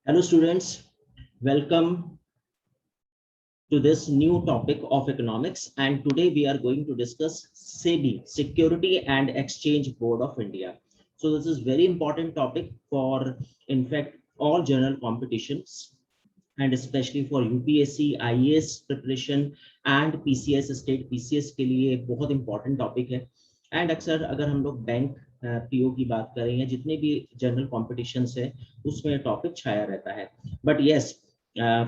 Hello students, welcome to this new topic of economics, and today we are going to discuss SEBI, Security and Exchange Board of India. So this is very important topic for in fact all general competitions and especially for UPSC, IAS preparation and PCS state PCS के लिए बहुत important topic है। And अक्सर अगर हम लोग bank PO की बात करें या जितने भी जनरल कॉम्पिटिशन्स है उसमें टॉपिक छाया रहता है। बट यस,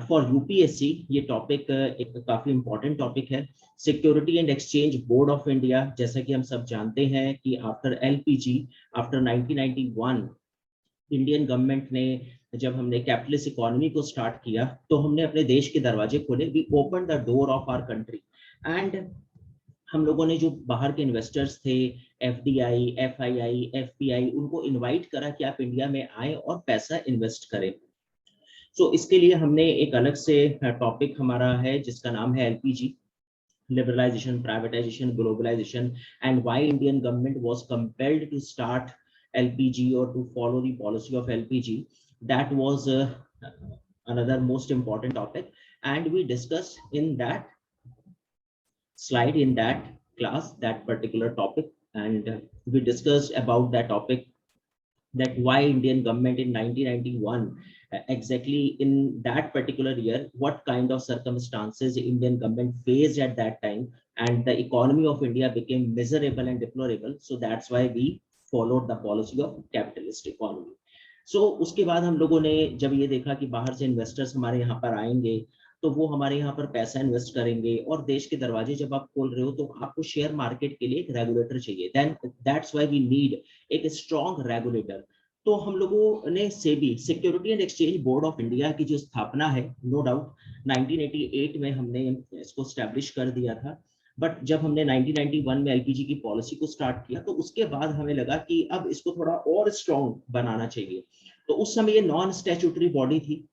फॉर यूपीएससी ये टॉपिक एक काफी इंपॉर्टेंट टॉपिक है। Security and exchange board of India, जैसा कि हम सब जानते हैं कि after LPG, after 1991 Indian government ने जब हमने कैपिटलिस्ट इकोनॉमी को स्टार्ट किया तो हमने अपने देश के दरवाजे खोले। We open the door of our country and हम लोगों ने जो बाहर के इन्वेस्टर्स थे, एफडीआई, एफआईआई, एफपीआई, उनको इनवाइट करा कि आप इंडिया में आए और पैसा इन्वेस्ट करें। सो इसके लिए हमने एक अलग से टॉपिक हमारा है जिसका नाम है LPG, liberalization, privatization, globalization, and why Indian government was compelled to start LPG or to follow the policy of LPG. That was another most important topic, and we discussed in that slide, in that class, that particular topic, and we discussed about that topic, that why Indian government in 1991, exactly in that particular year, what kind of circumstances Indian government faced at that time, and the economy of India became miserable and deplorable. So that's why we followed the policy of capitalist economy. So उसके बाद हम लोगों ने जब ये देखा कि बाहर से इन्वेस्टर्स हमारे यहाँ पर आएंगे तो वो हमारे यहाँ पर पैसा इन्वेस्ट करेंगे, और देश के दरवाजे जब आप खोल रहे हो तो आपको शेयर मार्केट के लिए एक रेगुलेटर चाहिए। Then that's why we need एक स्ट्रॉन्ग रेगुलेटर। तो हम लोगों ने SEBI, security and exchange board of India की जो स्थापना है, नो डाउट 1988 में हमने इसको स्टैब्लिश कर दिया था। बट जब हमने 1991 में एलपीजी की पॉलिसी को स्टार्ट किया तो उसके बाद हमें लगा कि अब इसको थोड़ा और स्ट्रॉन्ग बनाना चाहिए। तो उस समय ये नॉन स्टैट्यूटरी बॉडी थी,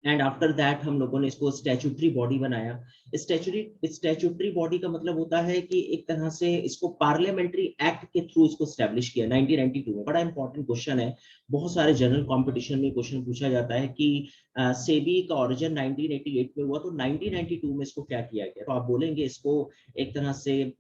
एंड आफ्टर दैट हम लोगों ने इसको स्टैट्यूटरी बॉडी बनाया। स्टैट्यूटरी बॉडी का मतलब होता है कि एक तरह से इसको पार्लियामेंट्री एक्ट के थ्रू इसको स्टैब्लिश किया 1992 में। बड़ा इंपॉर्टेंट क्वेश्चन है, बहुत सारे जनरल कंपटीशन में क्वेश्चन पूछा जाता है कि सेबी का ओरिजिन 1988 में हुआ, तो 1992 में इसको क्या किया गया। तो आप बोलेंगे इसको एक तरह से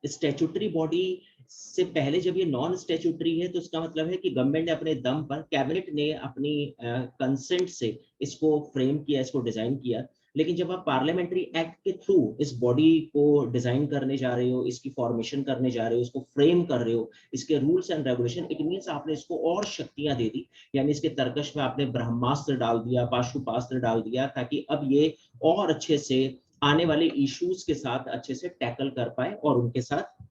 स्टैट्यूटरी बॉडी से पहले जब ये नॉन स्टैट्यूटरी है तो इसका मतलब है कि गवर्नमेंट ने अपने दम पर, कैबिनेट ने अपनी कंसेंट से इसको फ्रेम किया, इसको डिजाइन किया। लेकिन जब आप पार्लियामेंट्री एक्ट के थ्रू इस बॉडी को डिजाइन करने जा रहे हो, इसकी फॉर्मेशन करने जा रहे हो, इसको फ्रेम कर रहे हो, इसके rules and regulation, it means आपने इसको और शक्तियां दे दी। यानी इसके तर्कश में आपने ब्रह्मास्त्र डाल दिया, पाशुपास्त्र डाल दिया, ताकि अब ये और अच्छे से आने वाले इश्यूज के साथ अच्छे से टैकल कर पाए और उनके साथ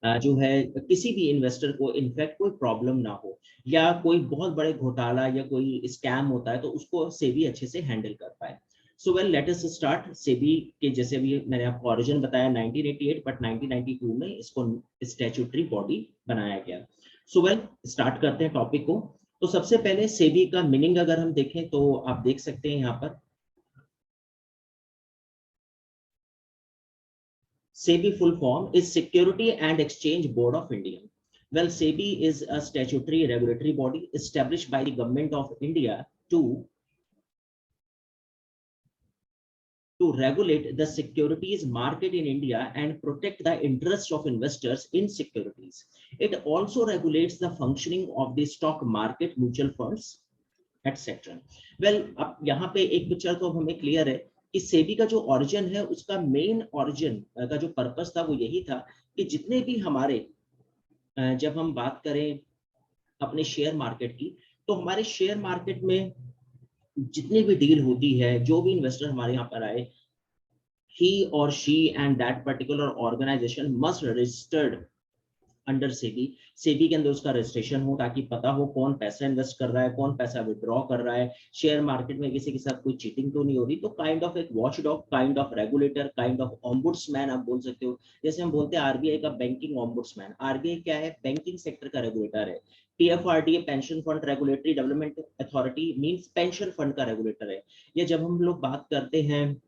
जो है किसी भी इन्वेस्टर को इनफैक्ट कोई प्रॉब्लम ना हो, या कोई बहुत बड़े घोटाला या कोई स्कैम होता है तो उसको सेबी अच्छे से हैंडल कर पाए। So well, let us start. SEBI के जैसे भी मैंने आपको ओरिजिन बताया 1988, बट 1992 में इसको स्टैट्यूटरी बॉडी बनाया गया। सो वेल, स्टार्ट करते हैं टॉपिक को। तो सबसे पहले सेबी का मीनिंग अगर हम देखें तो आप देख सकते हैं यहाँ पर SEBI full form is Security and Exchange Board of India. Well, SEBI is a statutory regulatory body established by the government of India to regulate the securities market in India and protect the interests of investors in securities. It also regulates the functioning of the stock market, mutual funds, etc. Well, अब यहाँ पे एक picture तो हमें clear है कि सेबी का जो ओरिजिन है, उसका मेन ओरिजिन का जो पर्पस था वो यही था कि जितने भी हमारे, जब हम बात करें अपने शेयर मार्केट की, तो हमारे शेयर मार्केट में जितनी भी डील होती है, जो भी इन्वेस्टर हमारे यहाँ पर आए, he or she and that particular organization must registered under SEBI. SEBI के अंदर उसका रजिस्ट्रेशन हो ताकि पता हो कौन पैसा इन्वेस्ट कर रहा है, कौन पैसा विड्रॉ कर रहा है, शेयर मार्केट में किसी के साथ कोई चीटिंग तो नहीं हो रही। तो काइंड ऑफ एक watch dog, kind of regulator, kind of ombudsman आप बोल सकते हो। जैसे हम बोलते हैं आरबीआई का बैंकिंग ऑम्बुड्समैन। आरबीआई क्या है? बैंकिंग सेक्टर का रेगुलेटर है। PFRDA pension fund regulatory development authority means pension fund का रेगुलेटर है। या जब हम लोग बात करते हैं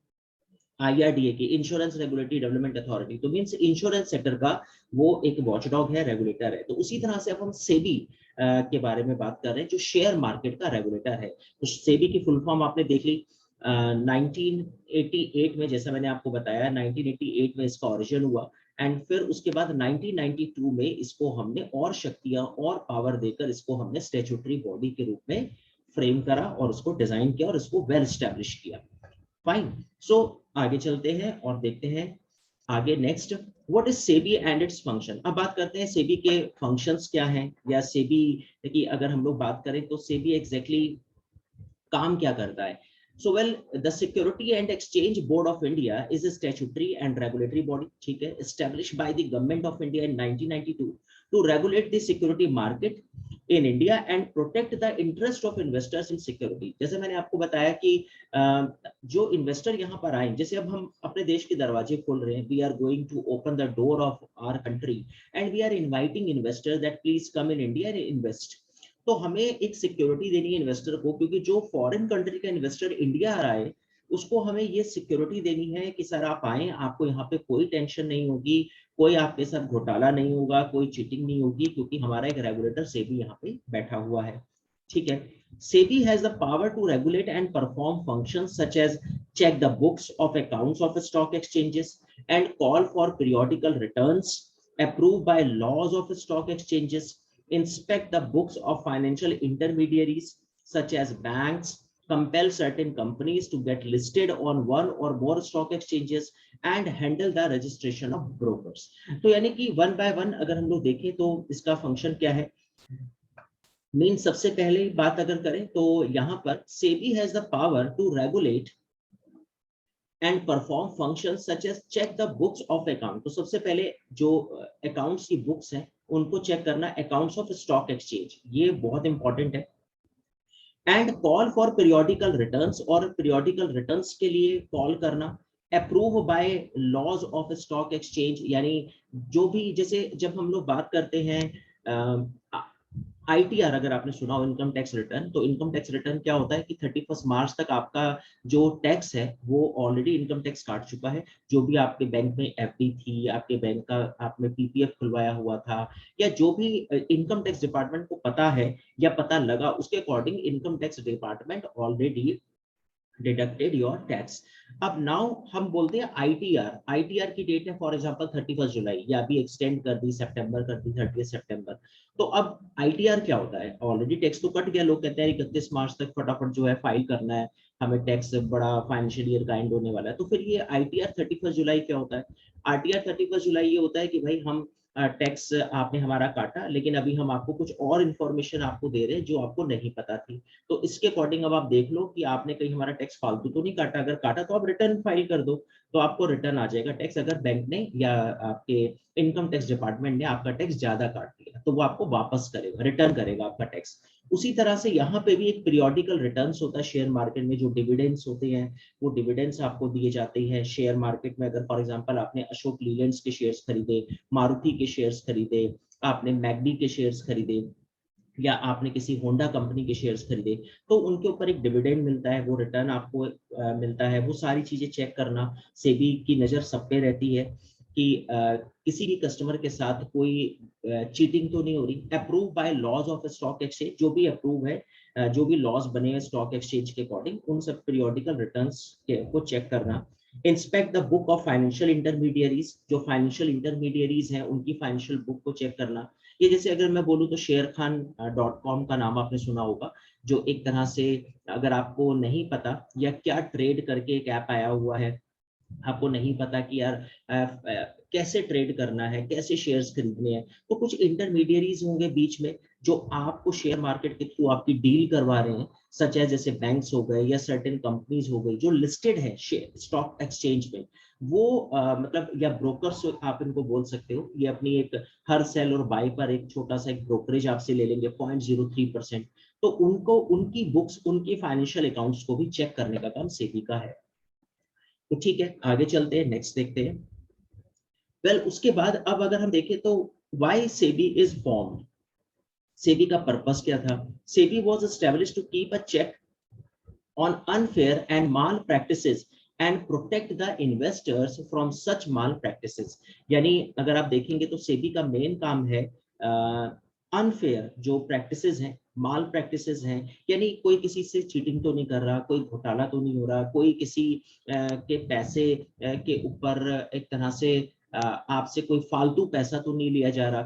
IRDA की, इंश्योरेंस रेगुलेटरी डेवलपमेंट अथॉरिटी, तो मींस इंश्योरेंस सेक्टर का वो एक वॉचडॉग है, रेगुलेटर है। तो उसी तरह से अब हम सेबी के बारे में बात कर रहे हैं, जो शेयर मार्केट का रेगुलेटर है। तो सेबी की फुल फॉर्म आपने देख ली। 1988 में, जैसा मैंने आपको बताया, 1988 में इसका ओरिजिन हुआ, एंड फिर उसके बाद 1992 में इसको हमने और शक्तियां और पावर देकर इसको हमने स्टैट्यूटरी बॉडी के रूप में फ्रेम करा और उसको डिजाइन किया और इसको वेल एस्टैब्लिश किया। फाइन, सो आगे चलते हैं और देखते हैं आगे next, what is SEBI and its function. अब बात करते हैं सेबी के फंक्शंस क्या हैं, या सेबी की अगर हम लोग बात करें तो सेबी एग्जैक्टली काम क्या करता है। So well, the Security and Exchange Board of India is a statutory and regulatory body, ठीक है, established by the Government of India in 1992 to regulate the security market in India and protect the interest of investors in security। जैसे मैंने आपको बताया कि जो investor यहाँ पर आए, जैसे अब हम अपने देश के दरवाजे खोल रहे हैं, we are going to open the door of our country and we are inviting investors that please come in India and invest। तो हमें एक सिक्योरिटी देनी है इन्वेस्टर को, क्योंकि जो फॉरेन कंट्री का इन्वेस्टर इंडिया आ रहा है उसको हमें ये सिक्योरिटी देनी है कि सर आप आए, आपको यहाँ पे कोई टेंशन नहीं होगी, कोई आपके साथ घोटाला नहीं होगा, कोई चीटिंग नहीं होगी, क्योंकि हमारा एक रेगुलेटर सेबी यहाँ पे बैठा हुआ है। ठीक है, SEBI has the power to regulate and perform functions such as check the books of accounts of stock exchanges and call for periodical returns approved by laws of stock exchanges, inspect the books of financial intermediaries such as banks, compel certain companies to get listed on one or more stock exchanges and handle the registration of brokers। तो यानी कि one by one अगर हम लोग देखें तो इसका function क्या है। मीन सबसे पहले बात अगर करें तो यहाँ पर SEBI has the power to regulate and perform functions such as check the books of account। तो सबसे पहले जो accounts की books हैं उनको चेक करना, accounts of stock exchange, ये बहुत इंपॉर्टेंट है। and call for periodical returns, और periodical returns के लिए कॉल करना, approve by laws of stock exchange, यानी जो भी, जैसे जब हम लोग बात करते हैं ITR, अगर आपने सुना हो इनकम टैक्स रिटर्न, तो इनकम टैक्स रिटर्न क्या होता है कि 31 मार्च तक आपका जो टैक्स है वो ऑलरेडी इनकम टैक्स काट चुका है। जो भी आपके बैंक में FD थी, आपके बैंक का आपने PPF खुलवाया हुआ था, या जो भी इनकम टैक्स डिपार्टमेंट को पता है या पता लगा, उसके according income tax department already deducted your tax. अब नाउ हम बोलते हैं ITR की डेट है फॉर एग्जांपल 31 जुलाई, या अभी एक्सटेंड कर दी, सितंबर कर दी 30 सितंबर। तो अब ITR क्या होता है, ऑलरेडी टैक्स तो कट गया, लोग कहते हैं 31 मार्च तक फटाफट जो है फाइल करना है, हमें टैक्स बड़ा फाइनेंशियल ईयर का एंड होने वाला है। तो फिर ये ITR 31 जुलाई क्या होता है, ITR 31 जुलाई ये होता है कि भाई हम टैक्स आपने हमारा काटा, लेकिन अभी हम आपको कुछ और इन्फॉर्मेशन आपको दे रहे हैं जो आपको नहीं पता थी। तो इसके अकॉर्डिंग अब आप देख लो कि आपने कहीं हमारा टैक्स फालतू तो नहीं काटा, अगर काटा तो आप रिटर्न फाइल कर दो, तो आपको रिटर्न आ जाएगा टैक्स। अगर बैंक ने या आपके इनकम टैक्स डिपार्टमेंट ने आपका टैक्स ज्यादा काट दिया तो वो आपको वापस करेगा, रिटर्न करेगा आपका टैक्स। उसी तरह से यहाँ पे भी एक पीरियोडिकल रिटर्न्स होता है शेयर मार्केट में, जो डिविडेंड्स होते हैं वो डिविडेंड्स आपको दिए जाते हैं शेयर मार्केट में। अगर फॉर एग्जांपल आपने अशोक लीलैंड्स के शेयर्स खरीदे, मारुति के शेयर्स खरीदे, आपने मैग्डी के शेयर्स खरीदे, या आपने किसी होंडा कंपनी के शेयर्स खरीदे, तो उनके ऊपर एक डिविडेंड मिलता है, वो रिटर्न आपको मिलता है। वो सारी चीजें चेक करना, सेबी की नजर सब पे रहती है कि किसी भी कस्टमर के साथ कोई चीटिंग तो नहीं हो रही। Approve by laws of stock exchange, जो भी अप्रूव है, जो भी लॉज बने हैं स्टॉक एक्सचेंज के अकॉर्डिंग, उन सब पीरियोडिकल रिटर्न्स को चेक करना। Inspect the book of financial intermediaries, जो फाइनेंशियल इंटरमीडियरीज हैं उनकी फाइनेंशियल बुक को चेक करना। ये जैसे अगर मैं बोलूँ तो sharekhan.com का नाम आपने सुना होगा, जो एक तरह से, अगर आपको नहीं पता या क्या ट्रेड करके एक ऐप आया हुआ है, आपको नहीं पता कि यार कैसे ट्रेड करना है, कैसे शेयर्स खरीदने हैं, तो कुछ इंटरमीडियरीज होंगे बीच में जो आपको शेयर मार्केट के थ्रू आपकी डील करवा रहे हैं, सच है जैसे बैंक्स हो गए या सर्टेन कंपनीज हो गई जो लिस्टेड है स्टॉक एक्सचेंज में, वो मतलब, या ब्रोकर्स आप इनको बोल सकते हो, ये अपनी एक हर सेल और बाय पर एक छोटा सा एक ब्रोकरेज आपसे ले लेंगे 0.03%। तो उनको उनकी बुक्स, उनकी फाइनेंशियल अकाउंट्स को भी चेक करने का काम सेबी का है। तो ठीक है, आगे चलते हैं, नेक्स्ट देखते हैं। वेल उसके बाद अब अगर हम देखें तो why SEBI is formed, SEBI का पर्पस क्या था। SEBI was established to keep a check on unfair and mal practices and protect the investors from such malpractices. यानी अगर आप देखेंगे तो सेबी का मेन काम है अनफेयर जो प्रैक्टिसेस हैं, माल प्रैक्टिसेस हैं, यानी कोई किसी से चीटिंग तो नहीं कर रहा, कोई घोटाला तो नहीं हो रहा, कोई किसी के पैसे के ऊपर एक तरह से आपसे कोई फालतू पैसा तो नहीं लिया जा रहा।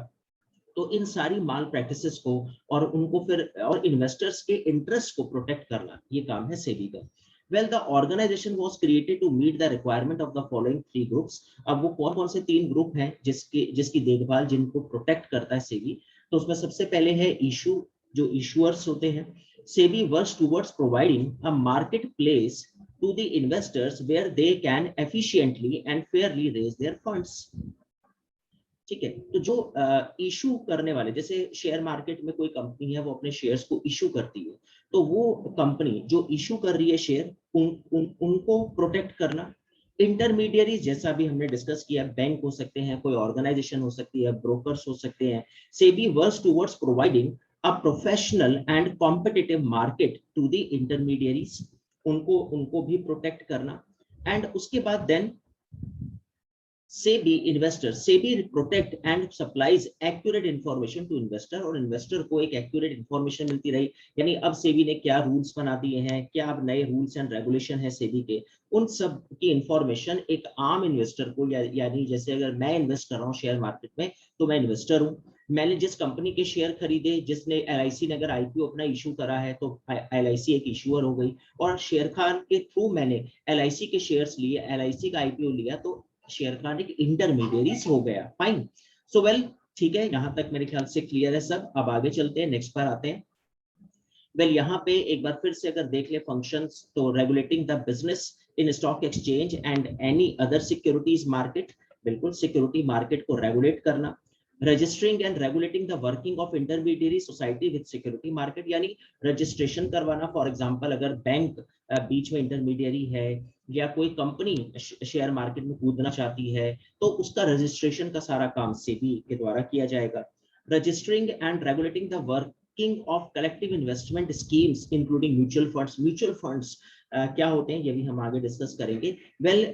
तो इन सारी माल प्रैक्टिसेस को और उनको फिर और इन्वेस्टर्स के इंटरेस्ट को प्रोटेक्ट करना, ये काम है सेबी का। Well, the organization was created to meet the requirement of the following three groups. अब वो कौन कौन से तीन ग्रुप हैं जिसकी देखभाल, जिनको प्रोटेक्ट करता है सेबी? तो उसमें सबसे पहले है इशू, जो इशूअर्स होते हैं। SEBI works towards providing a market place to the investors where they can efficiently and fairly raise their funds. ठीक है, तो जो इशू करने वाले, जैसे शेयर मार्केट में कोई कंपनी है वो अपने शेयर्स को इशू करती है, तो वो कंपनी जो इशू कर रही है शेयर उनको प्रोटेक्ट करना। इंटरमीडियरी जैसा भी हमने डिस्कस किया, बैंक हो सकते हैं, कोई ऑर्गेनाइजेशन हो सकती है, ब्रोकर्स हो सकते हैं। SEBI works towards providing a professional and competitive market to the intermediaries, उनको भी प्रोटेक्ट करना। एंड उसके बाद then SEBI protect and supplies accurate information to investor, और इन्वेस्टर को एक एक्यूरेट इंफॉर्मेशन मिलती रही। यानी अब सेबी ने क्या रूल्स बना दिए हैं, क्या अब नए रूल्स एंड रेगुलेशन है सेबी के, उन सब की इंफॉर्मेशन एक आम इन्वेस्टर को, यानी जैसे अगर मैं इन्वेस्ट कर रहा हूँ शेयर मार्केट में, तो मैं इन्वेस्टर हूँ, मैंने जिस कंपनी के शेयर खरीदे, जिसने एलआईसी ने अगर आईपीओ अपना इशू करा है तो एलआईसी एक इशूअर हो गई, और शेयर खान के थ्रू मैंने एलआईसी के शेयर्स लिए, एलआईसी का आईपीओ लिया, तो शेयर खान एक इंटरमीडियरीज हो गया। फाइन, सो वेल, ठीक है, यहां तक मेरे ख्याल से क्लियर है सब। अब आगे चलते हैं, नेक्स्ट पर आते हैं। वेल, यहाँ पे एक बार फिर से अगर देख ले फंक्शंस, तो regulating the business in stock exchange and any other securities market, बिल्कुल सिक्योरिटी मार्केट को रेगुलेट करना। Registering and regulating the working of intermediary society with security market, यानी रजिस्ट्रेशन करवाना। फॉर एग्जांपल अगर बैंक बीच में इंटरमीडियरी है, या कोई कंपनी शेयर मार्केट में कूदना चाहती है, तो उसका रजिस्ट्रेशन का सारा काम सेबी के द्वारा किया जाएगा। Registering and regulating the working of collective investment schemes including mutual funds. Mutual funds क्या होते हैं, ये भी हम आगे डिस्कस करेंगे। वेल,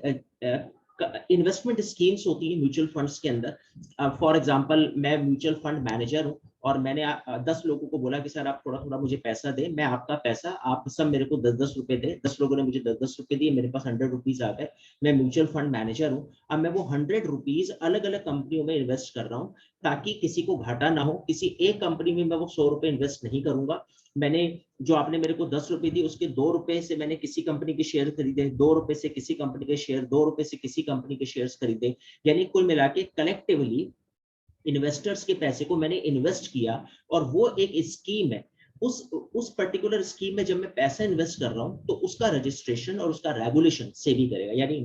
इन्वेस्टमेंट स्कीम्स होती है म्यूचुअल फंड्स के अंदर। फॉर एग्जांपल मैं म्यूचुअल फंड मैनेजर हूं, और मैंने 10 लोगों को बोला कि सर आप थोड़ा थोड़ा मुझे पैसा दें, मैं आपका पैसा, आप सब मेरे को 10-10 रुपए दें। 10 लोगों ने मुझे 10-10 रुपए दिए, मेरे पास 100 रुपीज आ गए। मैं म्यूचुअल फंड मैनेजर हूँ, अब मैं वो 100 रुपीज अलग अलग कंपनियों में इन्वेस्ट कर रहा हूँ, ताकि किसी को घाटा ना हो। किसी एक कंपनी में मैं वो 100 रुपए इन्वेस्ट नहीं करूंगा। मैंने जो आपने मेरे को 10 रुपए दिए, उसके 2 रुपए से मैंने किसी कंपनी के शेयर खरीदे, 2 रुपए से किसी कंपनी के शेयर, 2 रुपए से किसी कंपनी के शेयर्स खरीदे, यानी कुल मिला के कलेक्टिवली इन्वेस्टर्स के पैसे को मैंने इन्वेस्ट किया। और वो एक स्कीम है, उस पर्टिकुलर स्कीम में जब मैं पैसा इन्वेस्ट कर रहा हूं, तो उसका रजिस्ट्रेशन और उसका रेगुलेशन सेबी करेगा। यानी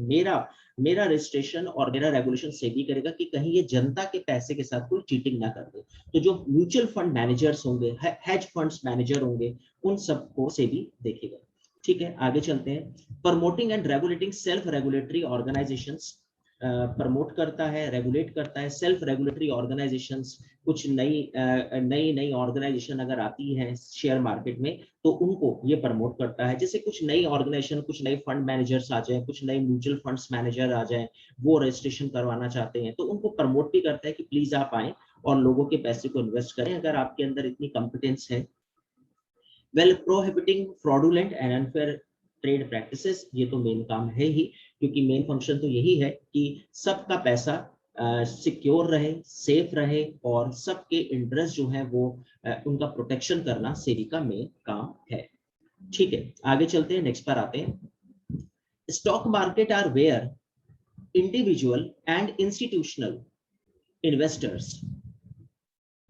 मेरा रजिस्ट्रेशन और मेरा रेगुलेशन सेबी करेगा कि कहीं ये जनता के पैसे के साथ कोई चीटिंग ना कर दे। तो जो म्यूचुअल फंड मैनेजर्स होंगे, हेज फंड्स मैनेजर होंगे, उन सबको सेबी देखेगा। ठीक है, आगे चलते हैं। Promoting and regulating self regulatory organisations, promote करता है, रेगुलेट करता है सेल्फ रेगुलेटरी ऑर्गेनाइजेशंस। कुछ नई ऑर्गेनाइजेशन अगर आती है शेयर मार्केट में, तो उनको ये प्रमोट करता है। जैसे कुछ नई ऑर्गेनाइजेशन, कुछ नए फंड मैनेजर्स आ जाए, कुछ नए म्यूचुअल फंड्स मैनेजर आ जाए, वो रजिस्ट्रेशन करवाना चाहते हैं, तो उनको प्रमोट भी करता है कि प्लीज आप आए और लोगों के पैसे को इन्वेस्ट करें, अगर आपके अंदर इतनी कॉम्पिटेंस है। Well, prohibiting fraudulent and unfair trade practices, ये तो मेन काम है ही, क्योंकि मेन फंक्शन तो यही है कि सबका पैसा सिक्योर रहे, सेफ रहे, और सबके इंटरेस्ट जो है वो उनका प्रोटेक्शन करना सेबी का मेन काम है। ठीक है, आगे चलते हैं, नेक्स्ट पर आते हैं। Stock market are where individual and institutional investors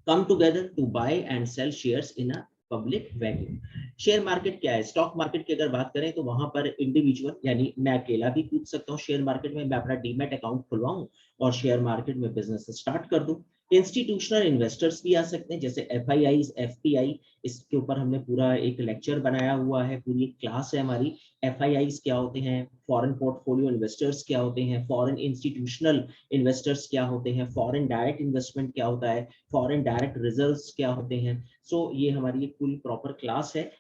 come together to buy and sell shares in a public venue. Share market क्या है? स्टॉक मार्केट की अगर बात करें तो वहां पर इंडिविजुअल, यानी मैं अकेला भी कूद सकता हूँ शेयर मार्केट में, मैं अपना डीमैट अकाउंट खुलवाऊं और शेयर मार्केट में बिजनेस स्टार्ट कर दूं। इंस्टीट्यूशनल इन्वेस्टर्स भी आ सकते हैं, जैसे एफआईआईज, एफपीआई, इसके ऊपर हमने पूरा एक लेक्चर बनाया हुआ है, पूरी क्लास है हमारी। एफआईआईज क्या होते हैं, फॉरेन पोर्टफोलियो इन्वेस्टर्स क्या होते हैं, फॉरेन इंस्टीट्यूशनल इन्वेस्टर्स क्या होते हैं, फॉरेन डायरेक्ट इन्वेस्टमेंट क्या होता है, फॉरेन डायरेक्ट रिजर्व्स क्या होते हैं। सो ये हमारी एक पूरी प्रॉपर क्लास है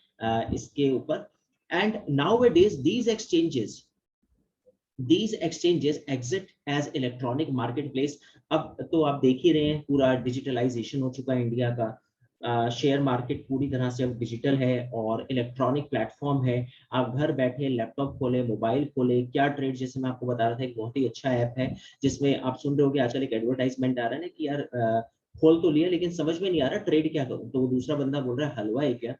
इसके ऊपर। And now it is these exchanges These exchanges exist as electronic marketplace. अब तो आप देख ही रहे हैं पूरा डिजिटलाइजेशन हो चुका है इंडिया का, शेयर मार्केट पूरी तरह से अब डिजिटल है और इलेक्ट्रॉनिक प्लेटफॉर्म है। आप घर बैठे लैपटॉप खोले, मोबाइल खोले, क्या ट्रेड, जैसे मैं आपको बता रहा था, एक बहुत ही अच्छा ऐप है जिसमें आप सुन रहे हो कि आजकल एक एडवर्टाइजमेंट आ रहा है ना कि यार खोल तो लिया लेकिन समझ में नहीं आ रहा ट्रेड क्या करूं, तो वो दूसरा बंदा बोल रहा है हलवा है क्या,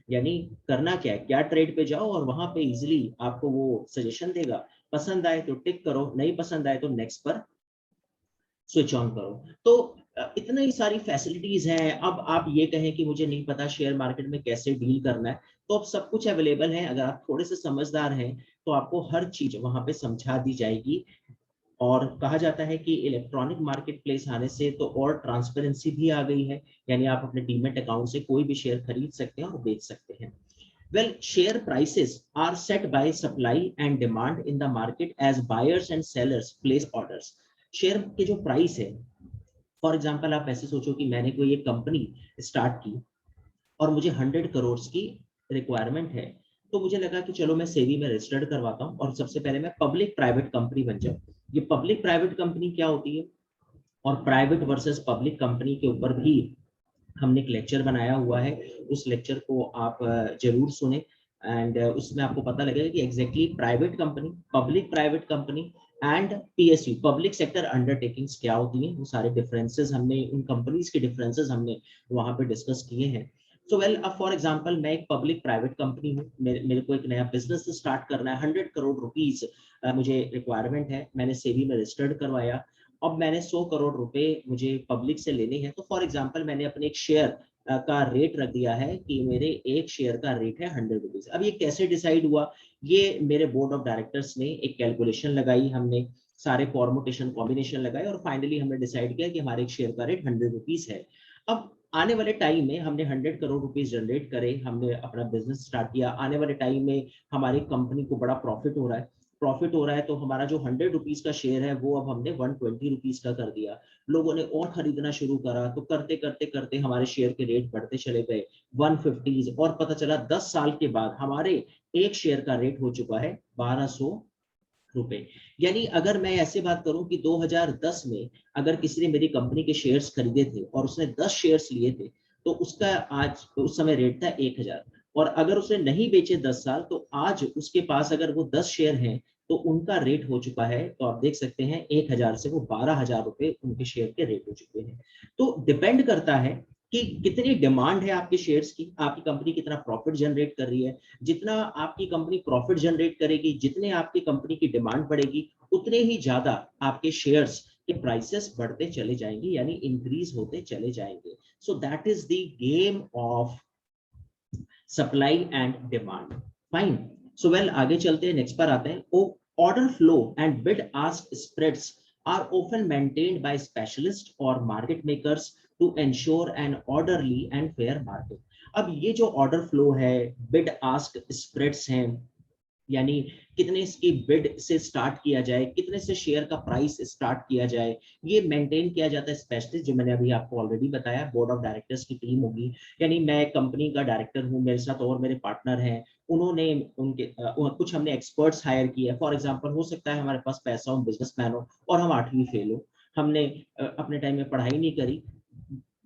यानी करना क्या है, क्या ट्रेड पे जाओ और वहां पे इजिली आपको वो सजेशन देगा, पसंद आए तो टिक करो, नहीं पसंद आए तो नेक्स्ट पर स्विच ऑन करो। तो इतनी ही सारी फैसिलिटीज हैं। अब आप ये कहें कि मुझे नहीं पता शेयर मार्केट में कैसे डील करना है, तो अब सब कुछ अवेलेबल है। अगर आप थोड़े से समझदार हैं तो आपको हर चीज वहां पे समझा दी जाएगी। और कहा जाता है कि इलेक्ट्रॉनिक मार्केट प्लेस आने से तो और ट्रांसपेरेंसी भी आ गई है, यानी आप अपने डीमेट अकाउंट से कोई भी शेयर खरीद सकते हैं और बेच सकते हैं। Well, share prices are set by supply and demand in the market as buyers and sellers place orders. Share के जो प्राइस है, फॉर एग्जांपल आप ऐसे सोचो कि मैंने कोई एक कंपनी स्टार्ट की और मुझे 100 करोड़ की रिक्वायरमेंट है, तो मुझे लगा कि चलो मैं सेबी में रजिस्टर्ड करवाता हूँ और सबसे पहले मैं पब्लिक प्राइवेट कंपनी बन जाऊँ। ये पब्लिक प्राइवेट कंपनी क्या होती है और प्राइवेट वर्सेस पब्लिक कंपनी के ऊपर भी हमने एक लेक्चर बनाया हुआ है, उस लेक्चर को आप जरूर सुने। एंड उसमें आपको पता लगेगा कि exactly private company, public private company and PSU, public sector undertakings क्या होती हैं, वो सारे डिफरेंसेस हमने, उन कंपनीज के डिफरेंसेस हमने वहां पे डिस्कस किए हैं। सो वेल, अब फॉर एग्जांपल मैं एक पब्लिक प्राइवेट कंपनी हूँ, मेरे को एक नया बिजनेस स्टार्ट करना है, 100 करोड़ रुपीज मुझे रिक्वायरमेंट है, मैंने सेबी में रजिस्टर्ड करवाया। अब मैंने 100 करोड़ रुपए मुझे पब्लिक से लेने हैं, तो फॉर एग्जांपल मैंने अपने एक शेयर का रेट रख दिया है कि मेरे एक शेयर का रेट है 100 रुपीज। अब ये कैसे डिसाइड हुआ, ये मेरे बोर्ड ऑफ डायरेक्टर्स ने एक कैलकुलेशन लगाई, हमने सारे फॉर्मुटेशन कॉम्बिनेशन लगाए और फाइनली हमने डिसाइड किया कि हमारे एक शेयर का रेट 100 रुपीज है। अब आने वाले टाइम में हमने 100 करोड़ रुपीज जनरेट करे, हमने अपना बिजनेस स्टार्ट किया, आने वाले टाइम में हमारी कंपनी को बड़ा प्रॉफिट हो रहा है तो हमारा जो 100 रुपीज का शेयर है वो अब हमने 120 रुपीज का कर दिया। लोगों ने और खरीदना शुरू करा, तो करते करते करते हमारे शेयर के रेट बढ़ते चले गए 150, और पता चला 10 साल के बाद हमारे एक शेयर का रेट हो चुका है 1200 रुपए। यानी अगर मैं ऐसे बात करूं कि 2010 में अगर किसी ने मेरी कंपनी के शेयर्स खरीदे थे और उसने 10 शेयर्स लिए थे, तो उसका आज उस समय रेट था 1000। और अगर उसने नहीं बेचे 10 साल, तो आज उसके पास अगर वो 10 शेयर हैं तो उनका रेट हो चुका है, तो आप देख सकते हैं 1000 से वो 12,000 रुपए उनके शेयर के रेट हो चुके हैं। तो डिपेंड करता है कि कितनी डिमांड है आपके शेयर्स की, आपकी कंपनी कितना प्रॉफिट जनरेट कर रही है। जितना आपकी कंपनी प्रॉफिट जनरेट करेगी, जितने आपकी कंपनी की डिमांड बढ़ेगी, उतने ही ज्यादा आपके शेयर्स के प्राइसेस बढ़ते चले जाएंगे, यानी इंक्रीज होते चले जाएंगे। So that is the game of supply and demand. Fine. So well, आगे चलते हैं, नेक्स्ट पर आते हैं। Order flow and bid ask spreads are often maintained by specialist और market makers to ensure an orderly and fair market. अब ये जो ऑर्डर फ्लो है, बिड आस्क स्प्रेड्स हैं, यानी कितने इसकी बिड से स्टार्ट किया जाए, कितने से शेयर का प्राइस स्टार्ट किया जाए, ये मेंटेन किया जाता है स्पेशलिस्ट, जो मैंने अभी आपको ऑलरेडी बताया, बोर्ड ऑफ डायरेक्टर्स की टीम होगी। यानी मैं कंपनी का डायरेक्टर हूँ, मेरे साथ और मेरे पार्टनर हैं, उन्होंने उनके कुछ हमने एक्सपर्ट्स हायर किए। फॉर एग्जांपल हो सकता है हमारे पास पैसा हो, बिजनेसमैन हो और हम 8वीं फेल हो, हमने अपने टाइम में पढ़ाई नहीं करी,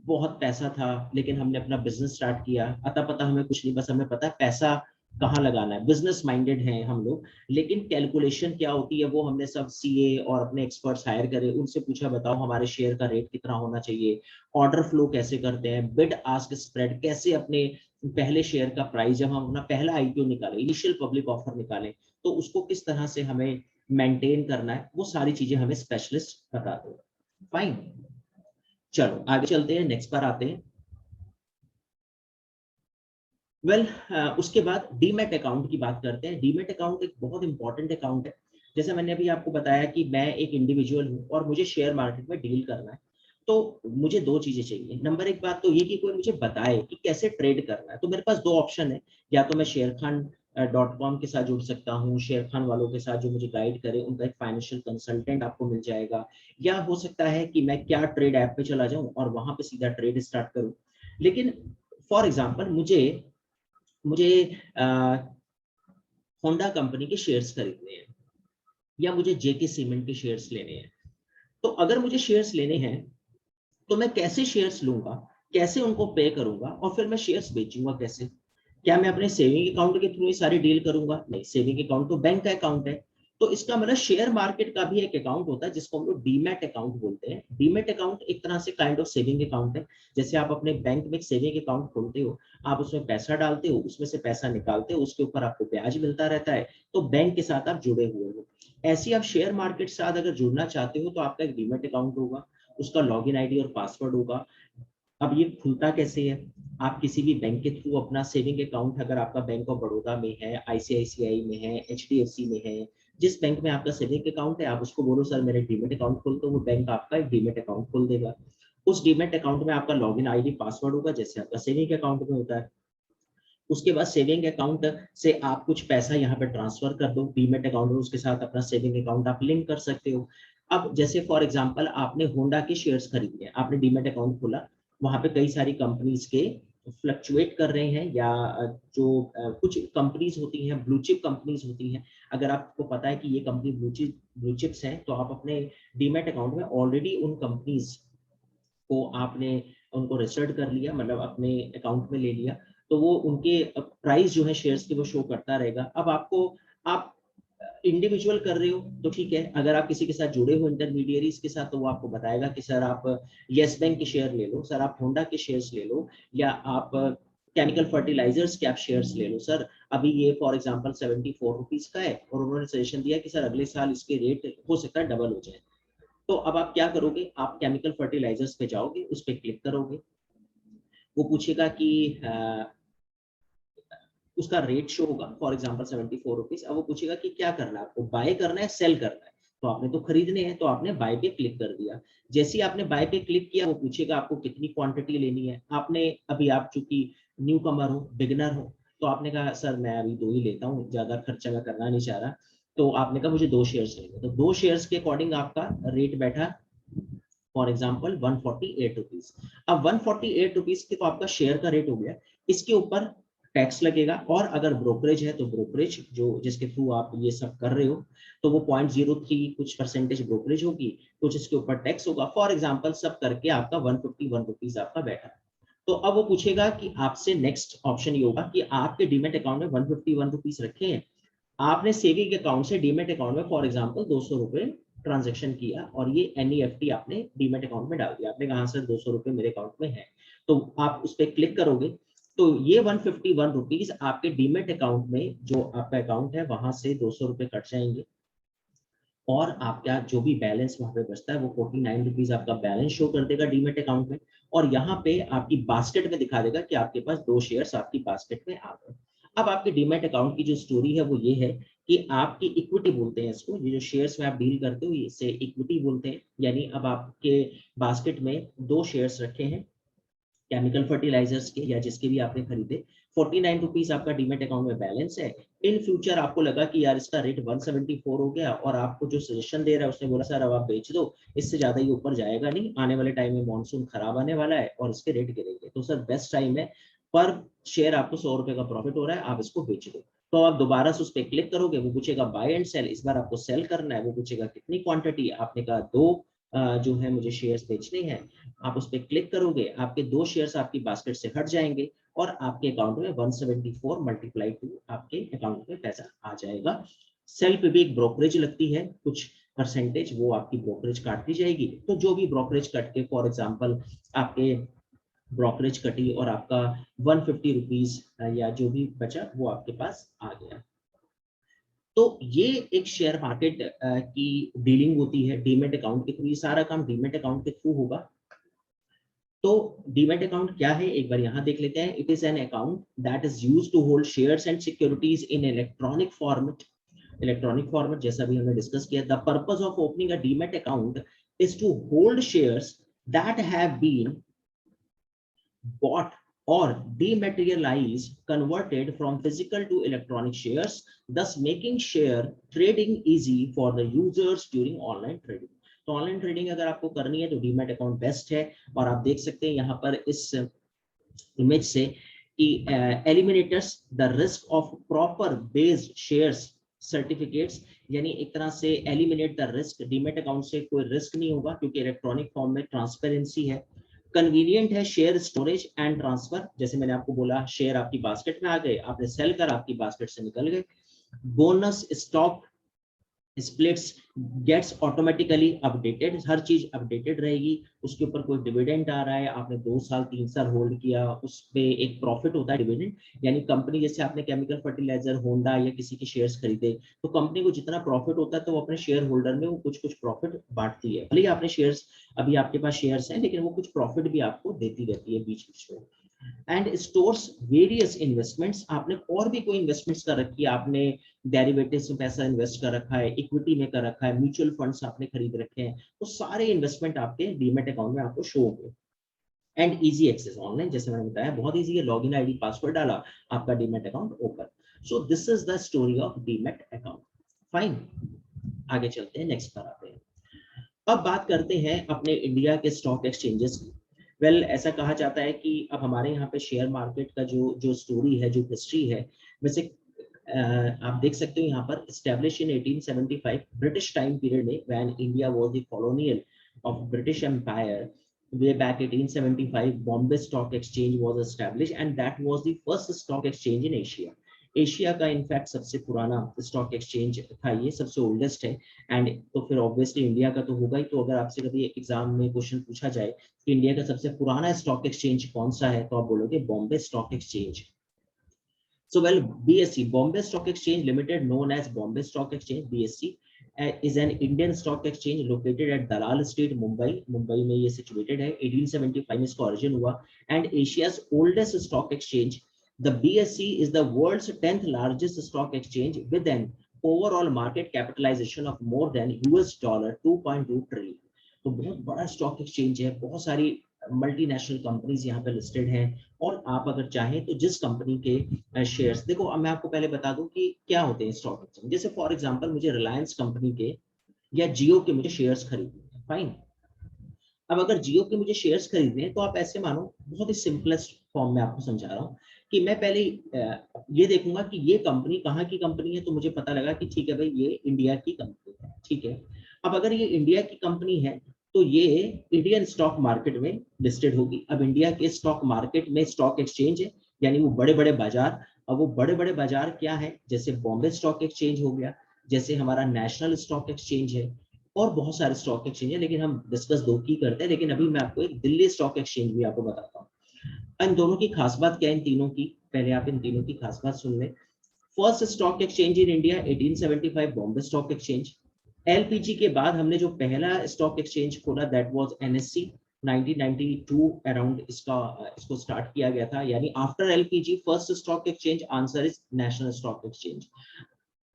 बहुत पैसा था लेकिन हमने अपना बिजनेस स्टार्ट किया, अता पता हमें कुछ नहीं, बस हमें पता है पैसा कहाँ लगाना है, बिजनेस माइंडेड हैं हम लोग, लेकिन कैलकुलेशन क्या होती है वो हमने सब सीए और अपने एक्सपर्ट्स हायर करे, उनसे पूछा बताओ हमारे शेयर का रेट कितना होना चाहिए, ऑर्डर फ्लो कैसे करते हैं, बिड आस्क स्प्रेड कैसे, अपने पहले शेयर का प्राइस, जब हम अपना पहला आईपीओ निकालें, इनिशियल पब्लिक ऑफर निकालें, तो उसको किस तरह से हमें मेंटेन करना है, वो सारी चीजें हमें स्पेशलिस्ट बताते हैं। फाइन, चलो आगे चलते हैं, नेक्स्ट पर आते हैं। वेल, उसके बाद डीमेट अकाउंट की बात करते हैं। डीमेट अकाउंट एक बहुत इंपॉर्टेंट अकाउंट है। जैसे मैंने अभी आपको बताया कि मैं एक इंडिविजुअल हूँ और मुझे शेयर मार्केट में डील करना है, तो मुझे दो चीजें चाहिए। नंबर एक बात तो ये कि कोई मुझे बताए कि कैसे ट्रेड करना है। तो मेरे पास दो ऑप्शन है, या तो मैं शेरखान.com के साथ जुड़ सकता हूँ, शेरखान वालों के साथ जो मुझे गाइड करे, उनका एक फाइनेंशियल कंसल्टेंट आपको मिल जाएगा, या हो सकता है कि मैं क्या ट्रेड ऐप पे चला जाऊं और वहां पे सीधा ट्रेड स्टार्ट करूं। लेकिन फॉर एग्जाम्पल मुझे मुझे होंडा कंपनी के शेयर्स खरीदने हैं, या मुझे जेके सीमेंट के शेयर्स लेने हैं। तो अगर मुझे शेयर्स लेने हैं तो मैं कैसे शेयर्स लूंगा, कैसे उनको पे करूंगा, और फिर मैं शेयर्स बेचूंगा कैसे? क्या मैं अपने सेविंग अकाउंट के थ्रू ये सारी डील करूंगा? नहीं, सेविंग अकाउंट तो बैंक का अकाउंट है। तो इसका मतलब शेयर मार्केट का भी एक अकाउंट होता है जिसको हम लोग डीमैट अकाउंट बोलते हैं। डीमैट अकाउंट एक तरह से काइंड ऑफ सेविंग अकाउंट है। जैसे आप अपने बैंक में एक सेविंग अकाउंट खोलते हो, आप उसमें पैसा डालते हो, उसमें से पैसा निकालते हो, उसके ऊपर आपको ब्याज मिलता रहता है, तो बैंक के साथ आप जुड़े हुए हो। ऐसे आप शेयर मार्केट से साथ अगर जुड़ना चाहते हो तो आपका एक डीमैट अकाउंट होगा, उसका लॉगिन आईडी और पासवर्ड होगा। अब ये खुलता कैसे है? आप किसी भी बैंक के थ्रू अपना सेविंग अकाउंट, अगर आपका बैंक ऑफ बड़ौदा में है, आईसीआईसीआई में है, एचडीएफसी में है, जिस बैंक में आपका सेविंग अकाउंट है, आप उसको बोलो सर मेरे डीमेट अकाउंट खोल, तो वो बैंक आपका एक डीमेट अकाउंट खोल देगा। उस डीमेट अकाउंट में आपका लॉगिन आईडी पासवर्ड होगा जैसे आपका सेविंग अकाउंट में होता है। उसके बाद सेविंग अकाउंट से आप कुछ पैसा यहाँ पे ट्रांसफर कर दो डीमेट अकाउंट में, उसके साथ अपना सेविंग अकाउंट आप लिंक कर सकते हो। अब जैसे फॉर एग्जांपल आपने होंडा के शेयर्स खरीदे, आपने डीमेट अकाउंट खोला, वहां पे कई सारी कंपनीज के फ्लक्चुएट कर रहे हैं, या जो कुछ कंपनीज होती हैं ब्लू चिप कंपनीज होती हैं, अगर आपको पता है कि ये कंपनी ब्लू चिप्स हैं, तो आप अपने डीमेट अकाउंट में ऑलरेडी उन कंपनीज को आपने उनको रजिस्टर्ड कर लिया, मतलब अपने अकाउंट में ले लिया, तो वो उनके प्राइस जो है शेयर्स के वो शो करता रहेगा। अब आपको, आप इंडिविजुअल कर रहे हो तो ठीक है, अगर आप किसी के साथ जुड़े हो इंटरमीडियरीज के साथ, तो वो आपको बताएगा कि सर आप येस बैंक के शेयर ले लो, सर आप होंडा के शेयर्स ले लो, या आप केमिकल फर्टिलाइजर्स के आप शेयर्स ले लो। सर अभी ये फॉर एग्जांपल 74 रुपीज का है और उन्होंने सजेशन दिया कि सर अगले साल इसके रेट हो सकता है डबल हो जाए। तो अब आप क्या करोगे, आप केमिकल फर्टिलाइजर्स पे जाओगे, उस पर क्लिक करोगे, वो पूछेगा कि उसका रेट शो होगा फॉर एग्जांपल 74 रुपीज। अब वो पूछेगा कि क्या करना है आपको, बाय करना है सेल करना है, तो आपने तो खरीदने हैं, तो आपने बाय पे क्लिक कर दिया। जैसे ही आपने बाय पे क्लिक किया, वो पूछेगा आपको कितनी क्वांटिटी लेनी है। आपने अभी, आप चूंकि न्यू कमर हो, बिगनर हो, तो आपने कहा सर मैं अभी 2 ही लेता हूँ, ज्यादा खर्चा मैं करना नहीं चाह रहा, तो आपने कहा मुझे 2 शेयर्स लेंगे, तो 2 शेयर्स के अकॉर्डिंग आपका रेट बैठा फॉर एग्जाम्पल 148 रुपीज। अब 148 रुपीज के तो आपका शेयर का रेट हो गया, इसके ऊपर टैक्स लगेगा, और अगर ब्रोकरेज है तो ब्रोकरेज जो जिसके थ्रू आप ये सब कर रहे हो, तो वो 0.03 कुछ परसेंटेज ब्रोकरेज होगी, कुछ इसके ऊपर टैक्स होगा। फॉर एग्जाम्पल सब करके आपका 151 रुपीज आपका बैठा। तो अब वो पूछेगा कि आपसे नेक्स्ट ऑप्शन ये होगा कि आपके डीमेट अकाउंट में 151 रुपीज रखे हैं, आपने सेविंग अकाउंट से डीमेट अकाउंट में फॉर एग्जांपल 200 रुपए ट्रांजैक्शन किया, और ये एनईएफटी आपने डीमेट अकाउंट में डाल दिया, आपने कहा सर 200 रुपए मेरे अकाउंट में है, तो आप उस पर क्लिक करोगे, तो ये 151 रुपीज आपके डीमेट अकाउंट में, जो आपका अकाउंट है वहां से 200 रुपए कट जाएंगे, और आपका जो भी बैलेंस वहां पे बचता है वो 49 रुपीज आपका बैलेंस शो कर देगा डीमेट अकाउंट में, और यहाँ पे आपकी बास्केट में दिखा देगा कि आपके पास 2 शेयर्स आपकी बास्केट में आ गए। अब आपके डीमेट अकाउंट की जो स्टोरी है वो ये है कि आपकी इक्विटी बोलते हैं इसको, ये जो शेयर्स में आप डील करते हो इसे इक्विटी बोलते हैं। यानी अब आपके बास्केट में 2 शेयर्स रखे हैं केमिकल फर्टिलाइजर्स के या जिसके भी आपने खरीदे, 49 रुपीज आपका डीमेट अकाउंट में बैलेंस है। इन फ्यूचर आपको लगा कि यार इसका रेट 174 हो गया, और आपको जो सजेशन दे रहा है उसने बोला सर अब आप बेच दो, इससे ज्यादा ये ऊपर जाएगा नहीं, आने वाले टाइम में मानसून खराब आने वाला है और इसके रेट गिरेंगे, तो सर बेस्ट टाइम है, पर शेयर आपको 100 रुपए का प्रॉफिट हो रहा है, आप इसको बेच दो। तो आप दोबारा से उस पर क्लिक करोगे, वो पूछेगा बाय एंड सेल, इस बार आपको सेल करना है, वो पूछेगा कितनी क्वांटिटी, आपने कहा 2 जो है मुझे शेयर्स बेचने हैं, आप उस पर क्लिक करोगे, आपके 2 शेयर्स आपकी बास्केट से हट जाएंगे, और आपके अकाउंट में 174 मल्टीप्लाई 2 आपके अकाउंट में पैसा आ जाएगा। सेल पे भी एक ब्रोकरेज लगती है कुछ परसेंटेज, वो आपकी ब्रोकरेज काट दी जाएगी, तो जो भी ब्रोकरेज कट के फॉर एग्जांपल आपके ब्रोकरेज कटी और आपका 150 रुपीज या जो भी बचा वो आपके पास आ गया। तो ये एक शेयर मार्केट की डीलिंग होती है डीमेट अकाउंट के थ्रू, ये सारा काम डीमेट अकाउंट के थ्रू होगा। तो डीमेट अकाउंट क्या है एक बार यहाँ देख लेते हैं। It is an account that is used to hold shares and securities in electronic format. Electronic format जैसा भी हमने डिस्कस किया, the purpose of opening a demat account is to hold shares that have been bought or dematerialized, converted from physical to electronic shares, thus making share trading easy for the users during online trading. तो online trading अगर आपको करनी है तो demat account best है। और आप देख सकते हैं यहाँ पर इस इमेज से कि eliminates the risk of proper based shares certificates यानी एक तरह से eliminate the risk, demat account से कोई रिस्क नहीं होगा क्योंकि इलेक्ट्रॉनिक फॉर्म में ट्रांसपेरेंसी है। कन्वीनियंट है शेयर स्टोरेज एंड ट्रांसफर, जैसे मैंने आपको बोला शेयर आपकी बास्केट में आ गए, आपने सेल कर आपकी बास्केट से निकल गए। Bonus stock splits gets automatically updated, हर चीज अपडेटेड रहेगी। उसके ऊपर कोई डिविडेंड आ रहा है, आपने 2 साल 3 साल होल्ड किया, उस पे एक प्रॉफिट होता है डिविडेंड, यानी कंपनी जैसे आपने केमिकल फर्टिलाइजर होंडा या किसी के शेयर्स खरीदे तो कंपनी को जितना प्रॉफिट होता है तो वो अपने शेयर होल्डर में वो कुछ कुछ प्रॉफिट बांटती है। भले ही आपने शेयर्स, अभी आपके पास शेयर्स हैं लेकिन वो कुछ प्रॉफिट भी आपको देती रहती है बीच बीच में। एंड स्टोर्स वेरियस इन्वेस्टमेंट्स, आपने और भी कोई इन्वेस्टमेंट्स कर रखी है, आपने डेरिवेटिव्स में पैसा इन्वेस्ट कर रखा है, इक्विटी में कर रखा है, म्यूचुअल फंड्स आपने खरीद रखे हैं, तो सारे इन्वेस्टमेंट आपके डीमेट अकाउंट में आपको शो होंगे। एंड इजी एक्सेस ऑनलाइन, जैसे मैंने बताया बहुत इजी है, लॉगिन आईडी पासवर्ड डाला, आपका demat account open. So this is the story of demat account. Fine, आगे चलते हैं, नेक्स्ट पर आते हैं। अब बात करते हैं अपने इंडिया के स्टॉक एक्सचेंजेस की। वेल ऐसा कहा जाता है कि अब हमारे यहाँ पे शेयर मार्केट का जो जो स्टोरी है, जो हिस्ट्री है, वैसे आप देख सकते हो यहाँ पर establish in 1875 British time period में, when India was the colonial of British empire, way back 1875 Bombay Stock Exchange was established and that was the first stock exchange in Asia. Asia का इनफैक्ट सबसे पुराना stock exchange था, ये सबसे oldest है। And तो फिर ऑब्वियसली इंडिया का तो होगा ही। तो अगर आपसे कभी एग्जाम में क्वेश्चन पूछा जाए कि इंडिया का सबसे पुराना स्टॉक एक्सचेंज कौन सा है, तो आप बोलोगे Bombay stock exchange. So well, BSE, Bombay Stock Exchange Limited, known as Bombay Stock Exchange (BSE), is an Indian stock exchange located at Dalal Street, Mumbai. Mumbai में ये situated है। 1875 में इसका origin हुआ and Asia's oldest stock exchange. The BSE is the world's 10th largest stock exchange with an overall market capitalization of more than $2.2 trillion. तो बहुत बड़ा stock exchange है, बहुत सारी मल्टीनेशनल कंपनीज यहाँ पे लिस्टेड हैं। और आप अगर चाहें तो जिस कंपनी के शेयर्स, देखो अब मैं आपको पहले बता दूं कि क्या होते हैं स्टॉक एक्सचेंज। जैसे फॉर एग्जांपल मुझे रिलायंस कंपनी के या जियो के मुझे शेयर्स खरीदने हैं, फाइन। अब अगर जियो के मुझे शेयर्स खरीदने हैं तो आप ऐसे मानो, बहुत ही सिंपलेस्ट फॉर्म में आपको समझा रहा हूँ कि मैं पहले ये देखूंगा कि ये कंपनी कहाँ की कंपनी है, तो मुझे पता लगा कि ठीक है भाई ये इंडिया की कंपनी है, ठीक है। अब अगर ये इंडिया की कंपनी है तो ये इंडियन स्टॉक मार्केट में लिस्टेड होगी। अब इंडिया के स्टॉक मार्केट में स्टॉक एक्सचेंज है, यानी वो बड़े बड़े बाजार। अब वो बड़े बड़े बाजार क्या है, जैसे बॉम्बे स्टॉक एक्सचेंज हो गया, जैसे हमारा नेशनल स्टॉक एक्सचेंज है, और बहुत सारे स्टॉक एक्सचेंज है, लेकिन हम डिस्कस दो की करते हैं। लेकिन अभी मैं आपको एक दिल्ली स्टॉक एक्सचेंज भी आपको बताता हूँ। इन दोनों की खास बात क्या है, इन तीनों की, पहले आप इन तीनों की खास बात सुन लें। First stock exchange in India 1875 Bombay stock exchange. LPG के बाद हमने जो पहला स्टॉक एक्सचेंज खोला दैट वाज एनएससी, 1992 अराउंड इसको स्टार्ट किया गया था। यानी after LPG first stock exchange, answer is national stock exchange.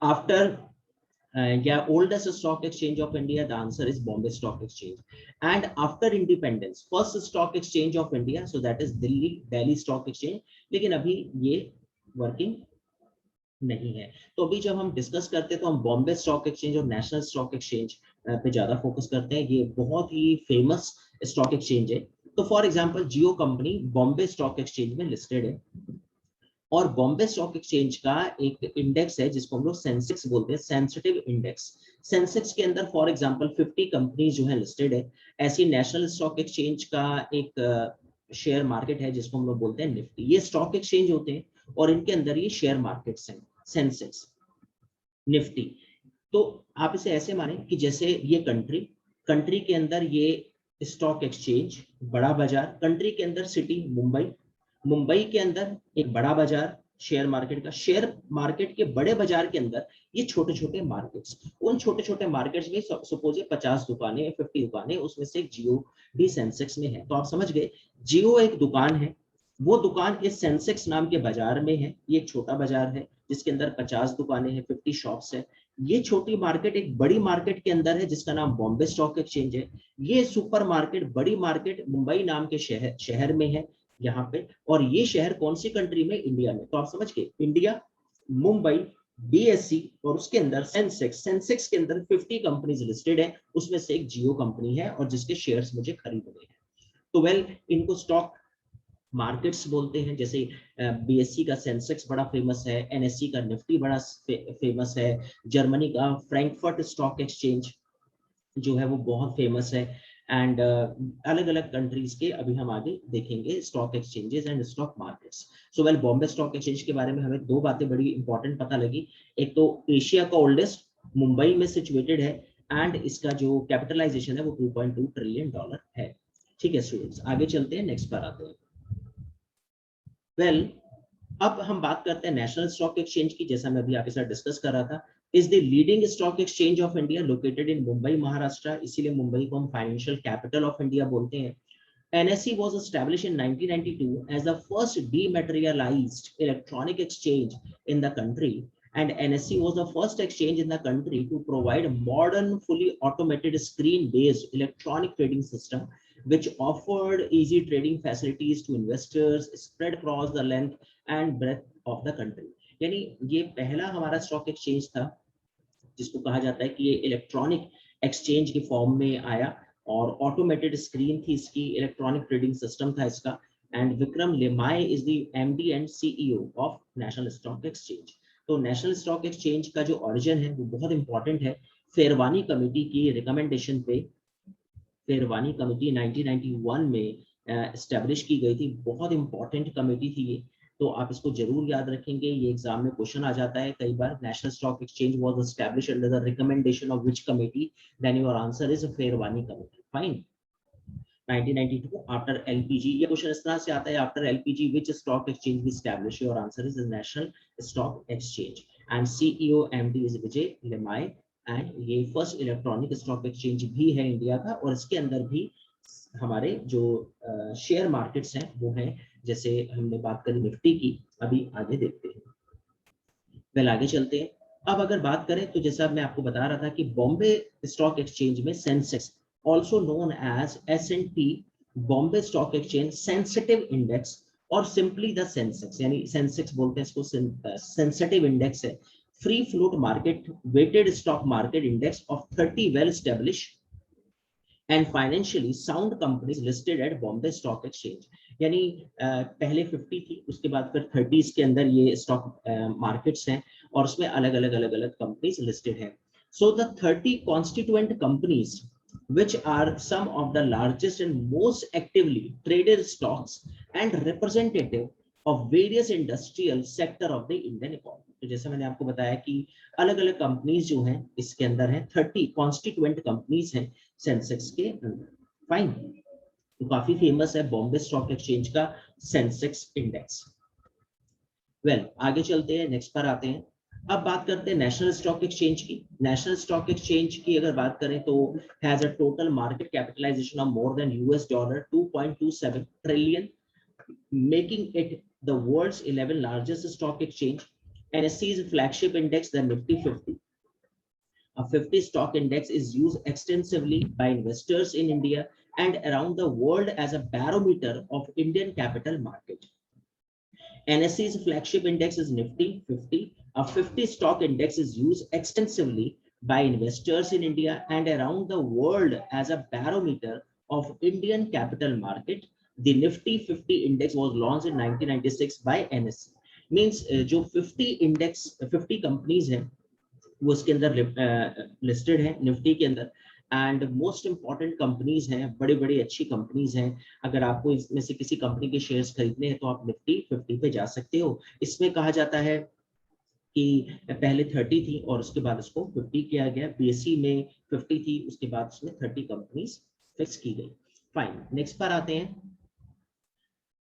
After yeah, oldest stock exchange of India, the answer is Bombay Stock Exchange. And after independence, first stock exchange of India, so that is Delhi Stock Exchange, लेकिन अभी ये working नहीं है। तो अभी जब हम discuss करते हैं तो हम बॉम्बे स्टॉक एक्सचेंज और नेशनल स्टॉक एक्सचेंज पे ज्यादा फोकस करते हैं। ये बहुत ही फेमस स्टॉक एक्सचेंज है। तो for example Jio company Bombay stock exchange में लिस्टेड है, और बॉम्बे स्टॉक एक्सचेंज का एक इंडेक्स है जिसको हम लोग सेंसेक्स बोलते हैं, सेंसिटिव इंडेक्स। सेंसेक्स के अंदर फॉर एग्जांपल 50 कंपनीज जो है लिस्टेड है। ऐसी नेशनल स्टॉक एक्सचेंज का एक शेयर मार्केट है जिसको हम लोग बोलते हैं निफ्टी। ये स्टॉक एक्सचेंज होते हैं और इनके अंदर ये शेयर मार्केट्स हैं, सेंसेक्स, निफ्टी। तो आप इसे ऐसे माने कि जैसे ये कंट्री के अंदर ये स्टॉक एक्सचेंज, बड़ा बाजार, कंट्री के अंदर सिटी मुंबई, मुंबई के अंदर एक बड़ा बाजार शेयर मार्केट का, शेयर मार्केट के बड़े बाजार के अंदर ये छोटे छोटे मार्केट्स। उन छोटे छोटे मार्केट्स में सपोज 50 दुकानें, 50 दुकानें, उसमें से एक जियो भी सेंसेक्स में है। तो आप समझ गए, जियो एक दुकान है, वो दुकान इस सेंसेक्स नाम के बाजार में है। ये एक छोटा बाजार है जिसके अंदर 50 दुकानें हैं, 50 शॉप्स है। ये छोटी मार्केट एक बड़ी मार्केट के अंदर है जिसका नाम बॉम्बे स्टॉक एक्सचेंज है। ये सुपर मार्केट, बड़ी मार्केट मुंबई नाम के शहर में है यहाँ पे। और ये शहर कौन सी कंट्री में, इंडिया में। तो आप समझ गए, इंडिया, मुंबई, बीएससी, और उसके अंदर सेंसेक्स। सेंसेक्स के अंदर 50 कंपनीज लिस्टेड है, उसमें से एक जियो कंपनी है और जिसके शेयर्स मुझे खरीदने हैं। तो वेल, इनको स्टॉक मार्केट्स बोलते हैं, जैसे बीएससी का सेंसेक्स बड़ा फेमस है, एनएससी का निफ्टी बड़ा फेमस है, जर्मनी का फ्रैंकफर्ट स्टॉक एक्सचेंज जो है वो बहुत फेमस है, एंड अलग अलग कंट्रीज के अभी हम आगे देखेंगे stock exchanges and stock markets. So well, Bombay stock exchange के बारे में हमें दो बातें बड़ी इंपॉर्टेंट पता लगी। एक तो एशिया का ओल्डेस्ट, मुंबई में सिचुएटेड है, एंड इसका जो कैपिटलाइजेशन है वो $2.2 ट्रिलियन है। ठीक है स्टूडेंट्स, आगे चलते हैं, नेक्स्ट पर आते हैं। वेल, अब हम बात करते हैं नेशनल स्टॉक एक्सचेंज की, जैसा मैं अभी आपके साथ डिस्कस कर रहा था। Is the leading stock exchange of India located in Mumbai Maharashtra, इसीलिए मुंबई को हम फाइनेंशियल कैपिटल ऑफ इंडिया बोलते हैं। NSE was established in 1992 as the first dematerialized electronic exchange in the country, and NSE was the first exchange in the country to provide a modern, fully automated screen-based electronic trading system which offered easy trading facilities to investors spread across the length and breadth of the country. यानी ये पहला हमारा stock exchange था जिसको कहा जाता है कि ये इलेक्ट्रॉनिक एक्सचेंज के फॉर्म में आया, और ऑटोमेटेड स्क्रीन थी इसकी, इलेक्ट्रॉनिक ट्रेडिंग सिस्टम था इसका। And Vikram Limaye is the MD and CEO of national stock exchange. तो नेशनल स्टॉक एक्सचेंज का जो ओरिजिन है वो बहुत इंपॉर्टेंट है। फेरवानी कमेटी की रिकमेंडेशन पे, फेरवानी कमेटी 1991 में एस्टेब्लिश की गई थी, बहुत इंपॉर्टेंट कमेटी थी ये, तो आप इसको जरूर याद रखेंगे, ये एग्जाम में क्वेश्चन आ जाता है कई बार। National stock exchange was established under the recommendation of which committee, then your answer is Pherwani committee. Fine. 1992 after LPG, ये क्वेश्चन इस तरह से आता है, after LPG which stock exchange we establish, your answer is national stock exchange, and CEO MD is Vijay Limaye, and ये first electronic stock exchange भी है India का, और इसके अंदर भी हमारे जो शेयर मार्केट्स हैं वो हैं, जैसे हमने बात करी निफ्टी की, अभी आगे देखते हैं। वेल, आगे चलते हैं। अब अगर बात करें तो जैसा मैं आपको बता रहा था कि बॉम्बे स्टॉक एक्सचेंज में Sensex, also known as S&P Bombay stock exchange sensitive index, और सिंपली द सेंसेक्स, यानी सेंसेक्स बोलते हैं इसको, सेंसिटिव इंडेक्स है, free float market weighted stock market index of 30 well established and financially sound companies listed at Bombay stock exchange. यानी पहले 50 थी, उसके बाद फिर 30s के अंदर ये स्टॉक मार्केट्स हैं, और उसमें अलग अलग कंपनीज लिस्टेड है। So the 30 constituent companies which are some of the largest and most actively traded stocks and representative of various industrial sector of the Indian economy। तो जैसे मैंने आपको बताया कि अलग अलग कंपनीज जो हैं इसके अंदर हैं, 30 कॉन्स्टिट्यूएंट कंपनीज हैं सेंसेक्स के अंदर। फाइन, तो काफी फेमस है बॉम्बे स्टॉक एक्सचेंज का सेंसेक्स इंडेक्स। वेल, आगे चलते हैं, नेक्स्ट पर आते हैं। अब बात करते हैं नेशनल स्टॉक एक्सचेंज की। नेशनल स्टॉक एक्सचेंज की अगर बात करें तो has a total market capitalization of more than $2.27 trillion, making it the world's 11th largest stock exchange. NSE's flagship index, the Nifty 50, a 50 stock index, is used extensively by investors in India and around the world as a barometer of Indian capital market. NSE's flagship index is Nifty 50. A 50 stock index is used extensively by investors in India and around the world as a barometer of Indian capital market. The Nifty 50 index was launched in 1996 by NSE. Means जो 50 index 50 companies हैं वो इसके अंदर listed है Nifty के अंदर, and most important companies हैं, बड़ी बड़ी अच्छी कंपनीज हैं। अगर आपको इसमें से किसी कंपनी के शेयर्स खरीदने हैं तो आप निफ्टी 50 पे जा सकते हो। इसमें कहा जाता है कि पहले 30 थी और उसके बाद उसको 50 किया गया, बीएसई में 50 थी, उसके बाद उसमें 30 कंपनीज फिक्स की गई। फाइन, नेक्स्ट पर आते हैं।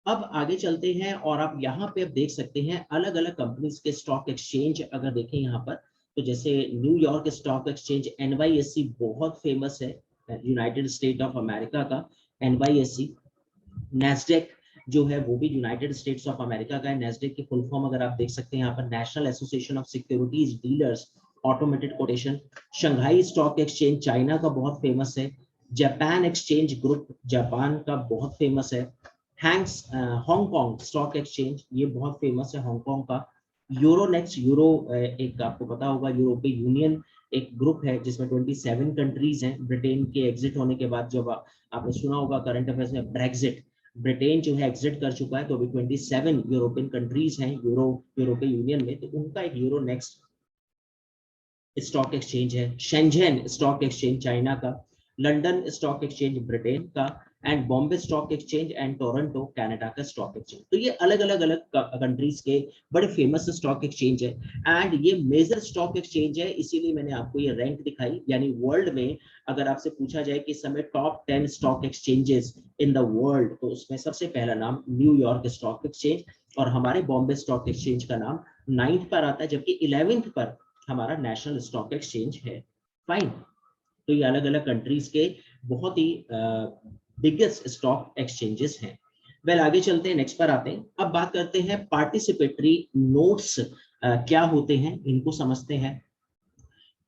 अब आगे चलते हैं और आप यहाँ पे अब देख सकते हैं अलग अलग कंपनीज के स्टॉक एक्सचेंज अगर देखें यहाँ पर, तो जैसे न्यूयॉर्क स्टॉक एक्सचेंज NYSE बहुत फेमस है, यूनाइटेड स्टेट ऑफ अमेरिका का NYSE। नेस्डेक जो है वो भी यूनाइटेड स्टेट्स ऑफ अमेरिका का है। नेस्डेक की फुल फॉर्म अगर आप देख सकते हैं यहाँ पर, national association of securities dealers automated quotation. Shanghai stock exchange China का बहुत फेमस है। जापान एक्सचेंज ग्रुप जापान का बहुत फेमस है। हांगकांग स्टॉक एक्सचेंज, ये बहुत फेमस है हांगकांग का। यूरोनेक्स, एक आपको पता होगा यूरोपीय यूनियन एक ग्रुप है जिसमें 27 कंट्रीज हैं। ब्रिटेन के एग्जिट होने के बाद, जब आपने सुना होगा करंट अफेयर्स में ब्रेक्जिट, ब्रिटेन जो है एग्जिट कर चुका है, तो अभी 27 यूरोपियन कंट्रीज हैं यूरोपीय यूनियन में, तो उनका एक यूरो नेक्स्ट स्टॉक एक्सचेंज है। शेंझेन स्टॉक एक्सचेंज चाइना का, लंदन स्टॉक एक्सचेंज ब्रिटेन का, and Bombay stock exchange and Toronto Canada का स्टॉक एक्सचेंज। तो ये अलग अलग कंट्रीज के बड़े फेमस स्टॉक एक्सचेंज है एंड ये मेजर स्टॉक एक्सचेंज है, इसीलिए मैंने आपको ये रैंक दिखाई। यानी वर्ल्ड में अगर आपसे पूछा जाए कि इस समय top 10 stock exchanges in the world, तो उसमें सबसे पहला नाम न्यूयॉर्क स्टॉक एक्सचेंज और हमारे बॉम्बे स्टॉक एक्सचेंज का नाम 9th पर आता है, जबकि 11th पर हमारा नेशनल स्टॉक एक्सचेंज है। फाइन, तो ये अलग अलग कंट्रीज के बहुत ही बिगेस्ट स्टॉक एक्सचेंजेस हैं। वेल, आगे चलते हैं, नेक्स्ट पर आते हैं। अब बात करते हैं पार्टिसिपेटरी नोट्स क्या होते हैं, इनको समझते हैं।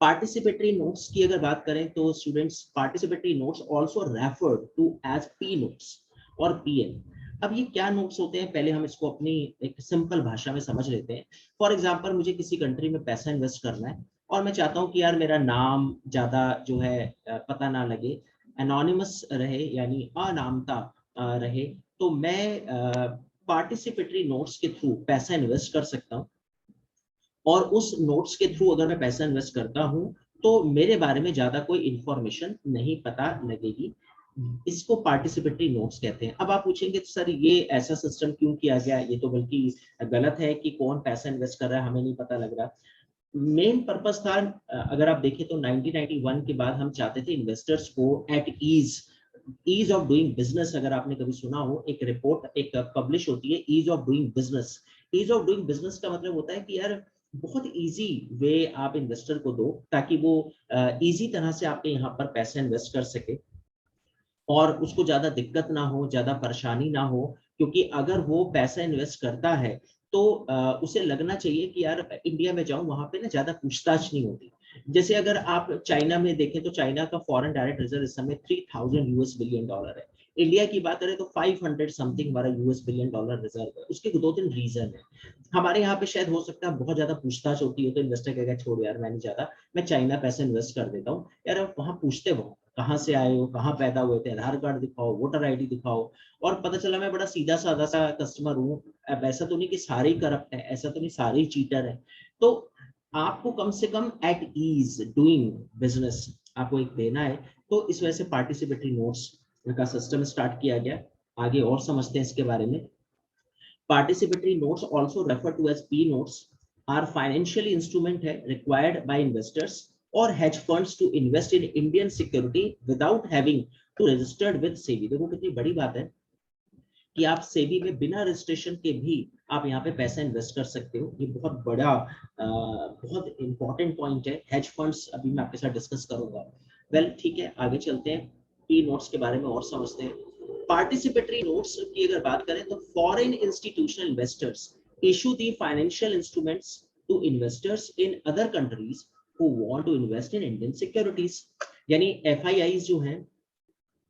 पार्टिसिपेटरी नोट्स की अगर बात करें तो students, participatory notes also referred to as P notes और पीएन। अब ये क्या नोट्स होते हैं, पहले हम इसको अपनी एक सिंपल भाषा में समझ लेते हैं। फॉर एग्जांपल, मुझे किसी कंट्री में पैसा इन्वेस्ट करना है और मैं चाहता हूं कि यार मेरा नाम ज्यादा जो है पता ना लगे, एनोनिमस रहे, यानी अनामता रहे, तो मैं पार्टिसिपेटरी नोट्स के थ्रू पैसा इन्वेस्ट कर सकता हूं। और उस नोट्स के थ्रू अगर मैं पैसा इन्वेस्ट करता हूं तो मेरे बारे में ज्यादा कोई इंफॉर्मेशन नहीं पता लगेगी। इसको पार्टिसिपेटरी नोट्स कहते हैं। अब आप पूछेंगे तो सर ये ऐसा सिस्टम क्यों किया गया, ये तो बल्कि गलत है कि कौन पैसा इन्वेस्ट कर रहा है हमें नहीं पता लग रहा। मेन पर्पस था, अगर आप देखें तो 1991 के बाद हम चाहते थे इन्वेस्टर्स को at ease of doing business. अगर आपने कभी सुना हो, एक रिपोर्ट एक पब्लिश होती है, ease of doing business. Ease of doing business का मतलब होता है कि यार बहुत इजी वे आप इन्वेस्टर को दो ताकि वो इजी तरह से आपके यहाँ पर पैसा इन्वेस्ट कर सके और उसको ज्यादा दिक्कत ना हो, ज्यादा परेशानी ना हो। क्योंकि अगर वो पैसा इन्वेस्ट करता है तो उसे लगना चाहिए कि यार इंडिया में जाऊं, वहां पे ना ज्यादा पूछताछ नहीं होती। जैसे अगर आप चाइना में देखें तो चाइना का फॉरेन डायरेक्ट रिजर्व इस समय 3000 यूएस बिलियन डॉलर है। इंडिया की बात करें तो 500 समथिंग हमारा यूएस बिलियन डॉलर रिजर्व है। उसके 2-3 रीजन है। हमारे यहाँ पे शायद हो सकता है बहुत ज्यादा पूछताछ होती है तो इन्वेस्टर कहेगा छोड़ यार मैं नहीं चाहता, मैं चाइना पैसे इन्वेस्ट कर देता हूँ। यार आप वहां पूछते हो कहाँ से आए हो, कहाँ पैदा हुए थे, आधार कार्ड दिखाओ, वोटर आईडी दिखाओ, और पता चला मैं बड़ा सीधा साधा सा कस्टमर हूँ। अब ऐसा तो नहीं कि सारे ही करप्ट है, ऐसा तो नहीं सारे ही चीटर है। तो आपको कम से कम एट ईज डूइंग बिजनेस आपको एक देना है। तो इस वजह से पार्टिसिपेटरी नोट्स का सिस्टम स्टार्ट किया गया। आगे और समझते हैं इसके बारे में। Participatory notes also refer to as P notes are financial instrument है रिक्वायर्ड बाय इन्वेस्टर्स और hedge funds to invest in Indian security without having to registered with SEBI. देखो कितनी बड़ी बात है कि आप सेबी में बिना रजिस्ट्रेशन के भी आप यहाँ पे पैसा इन्वेस्ट कर सकते हो। ये बहुत बड़ा बहुत इंपॉर्टेंट पॉइंट है। हेज फंड्स अभी मैं आपके साथ डिस्कस करूंगा। वेल ठीक है, आगे चलते हैं, पी नोट्स के बारे में और समझते हैं। पार्टिसिपेटरी नोट्स की अगर बात करें तो foreign institutional investors issue the financial instruments to investors in other countries who want to invest in Indian securities. यानी एफआईआईज जो हैं,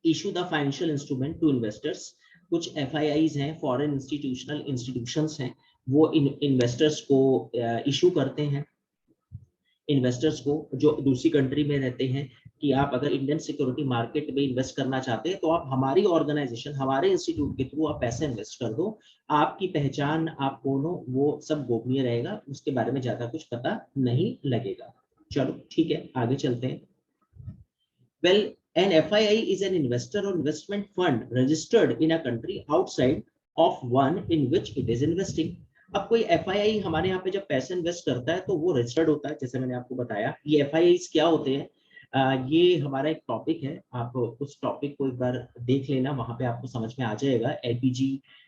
issue the financial instrument to investors. कुछ एफआईआईज हैं, फॉरेन इंस्टीट्यूशनल इंस्टीट्यूशंस हैं, वो इन्वेस्टर्स को issue करते हैं, इन्वेस्टर्स को जो दूसरी कंट्री में रहते हैं, कि आप अगर इंडियन सिक्योरिटी मार्केट में इन्वेस्ट करना चाहते हैं तो आप हमारी ऑर्गेनाइजेशन, हमारे इंस्टीट्यूट के थ्रू आप पैसे इन्वेस्ट कर दो। आपकी पहचान, आप कौन हो, वो सब गोपनीय रहेगा, उसके बारे में ज्यादा कुछ पता नहीं लगेगा। चलो ठीक है, आगे चलते हैं। Well, an FII is an investor or investment fund registered in a country outside of one in which it is investing. अब कोई FII हमारे यहाँ पे जब पैसे इन्वेस्ट करता है तो वो रजिस्टर्ड होता है, जैसे मैंने आपको बताया। ये FIIs क्या होते हैं, ये हमारा एक टॉपिक है, आप उस टॉपिक को एक बार देख लेना, वहां पे आपको समझ में आ जाएगा। LPG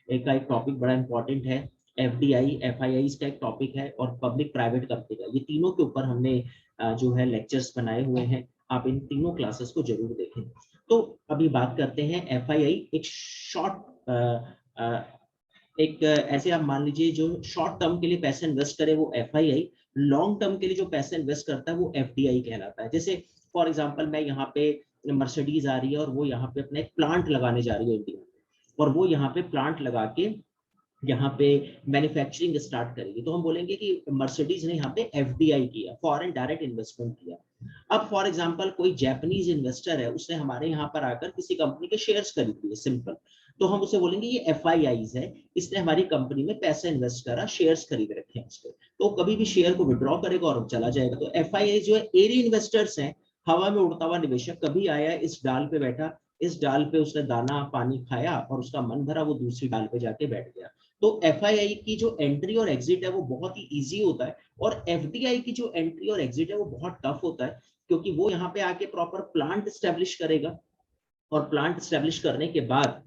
का एक टॉपिक बड़ा इंपॉर्टेंट है, FDI FIIs का एक टॉपिक है, और पब्लिक प्राइवेट कंपनी का, ये तीनों के ऊपर हमने जो है लेक्चर्स बनाए हुए हैं। आप इन तीनों क्लासेस को जरूर देखें। तो अभी बात करते हैं एफआईआई। एक शॉर्ट एक ऐसे आप मान लीजिए जो शॉर्ट टर्म के लिए पैसे इन्वेस्ट करे वो एफआईआई, लॉन्ग टर्म के लिए जो पैसे इन्वेस्ट करता है वो एफडीआई कहलाता है। जैसे फॉर एग्जांपल, मैं यहाँ पे मर्सिडीज आ रही है और वो यहाँ पे अपना एक प्लांट लगाने जा रही है इंडिया, और वो यहाँ पे प्लांट लगा के यहाँ पे मैन्युफैक्चरिंग स्टार्ट करेगी, तो हम बोलेंगे कि मर्सिडीज ने यहाँ पे एफडीआई किया, फॉरेन डायरेक्ट इन्वेस्टमेंट किया। अब फॉर एग्जांपल कोई जापानीज इन्वेस्टर है, उसने हमारे यहाँ पर आकर किसी कंपनी के शेयर्स खरीद लिए, सिंपल, तो हम उसे बोलेंगे ये एफआईआईज है, इसने हमारी कंपनी में पैसा इन्वेस्ट करा, शेयर्स खरीद रखे हैं उसके, तो कभी भी शेयर को विड्रॉ करेगा और चला जाएगा। तो एफआईआई जो है एरी इन्वेस्टर्स हैं, हवा में उड़ता हुआ निवेशक, कभी आया इस डाल पे बैठा, इस डाल पे उसने दाना पानी खाया और उसका मन भरा, वो दूसरी डाल पे जाके बैठ गया। तो एफआईआई की जो एंट्री और एग्जिट है वो बहुत ही इजी होता है, और एफडीआई की जो एंट्री और एग्जिट है वो बहुत टफ होता है, क्योंकि वो यहाँ पे आके प्रॉपर प्लांट स्टैब्लिश करेगा, और प्लांट स्टैब्लिश करने के बाद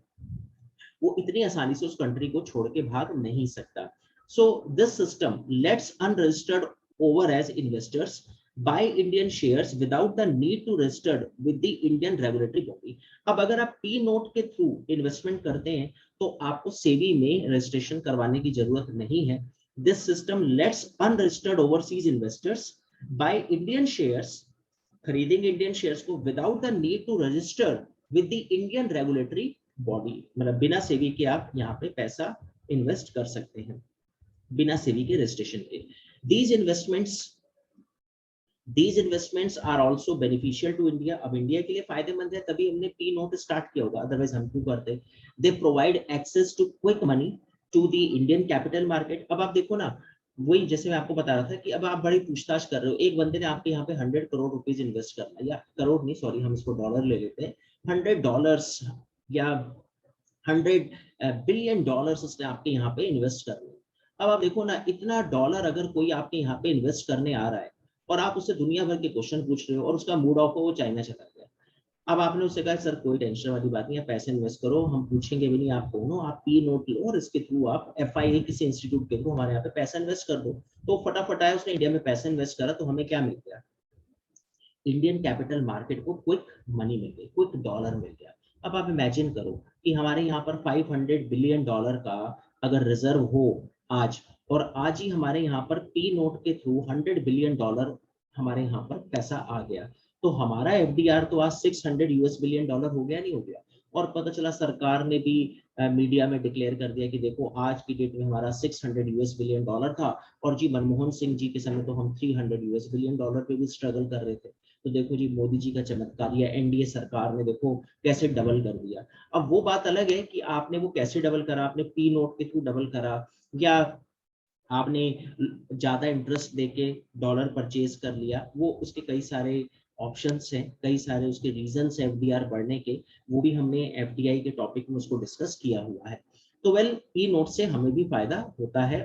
वो इतनी आसानी से उस कंट्री को छोड़ के भाग नहीं सकता। So this system lets unregistered overseas investors buy Indian shares without the need to registered with the Indian regulatory body. अब अगर आप पी नोट के थ्रू इन्वेस्टमेंट करते हैं तो आपको सेबी में रजिस्ट्रेशन करवाने की जरूरत नहीं है। This system lets unregistered overseas investors buy Indian shares, खरीदेंगे इंडियन शेयर्स को without the need to register with the Indian regulatory body, मतलब बिना सेबी के आप यहाँ पे पैसा इन्वेस्ट कर सकते हैं, बिना सेबी के रजिस्ट्रेशन के। These investments are also beneficial to India। अब इंडिया के लिए फायदेमंद है, तभी हमने पी नोट स्टार्ट किया होगा, अदरवाइज हम क्यों करते। They provide access to quick money to the Indian capital market. अब आप देखो ना, वही जैसे मैं आपको बता रहा था कि अब आप बड़ी पूछताछ कर रहे हो, एक बंदे ने आपके यहाँ पे 100 करोड़ रुपीज इन्वेस्ट करना, या करोड़ नहीं सॉरी, हम इसको डॉलर ले लेते हैं, $100 या 100 बिलियन डॉलर्स उसने आपके यहाँ पे इन्वेस्ट करने। अब आप देखो ना, इतना डॉलर अगर कोई आपके यहाँ पे इन्वेस्ट करने आ रहा है और आप उससे दुनिया भर के क्वेश्चन पूछ रहे हो और उसका मूड ऑफ हो, वो चाइना चला गया, अब आपने उससे कहा सर कोई टेंशन वाली बात नहीं है, पैसे इन्वेस्ट करो, हम पूछेंगे भी नहीं, आप कौन हो, आप पी नोट लो और इसके थ्रू आप एफआईआई किसी इंस्टीट्यूट के थ्रू हमारे यहाँ पे पैसा इन्वेस्ट कर दो। तो फटाफट आया, उसने इंडिया में पैसा इन्वेस्ट करा, तो हमें क्या मिल गया, इंडियन कैपिटल मार्केट को क्विक मनी मिल गई, क्विक डॉलर मिल गया। अब आप इमेजिन करो कि हमारे यहाँ पर 500 बिलियन डॉलर का अगर रिजर्व हो आज, और आज ही हमारे यहाँ पर पी नोट के थ्रू 100 बिलियन डॉलर हमारे यहाँ पर पैसा आ गया, तो हमारा एफडीआर तो आज 600 यूएस बिलियन डॉलर हो गया, नहीं हो गया। और पता चला सरकार ने भी मीडिया में डिक्लेयर कर दिया कि देखो आज की डेट में हमारा 600 यूएस बिलियन डॉलर था, और जी मनमोहन सिंह जी के समय तो हम 300 यूएस बिलियन डॉलर पे भी स्ट्रगल कर रहे थे। तो देखो जी मोदी जी का चमत्कार, या एनडीए सरकार ने देखो कैसे डबल कर दिया। अब वो बात अलग है कि आपने वो कैसे डबल करा, आपने पी नोट के थ्रू डबल करा, या आपने ज्यादा इंटरेस्ट देके डॉलर परचेज कर लिया, वो उसके कई सारे ऑप्शंस हैं, कई सारे उसके रीजंस हैं एफडीआर बढ़ने के, वो भी हमने एफडीआई के टॉपिक में उसको डिस्कस किया हुआ है। तो वेल पी नोट से हमें भी फायदा होता है।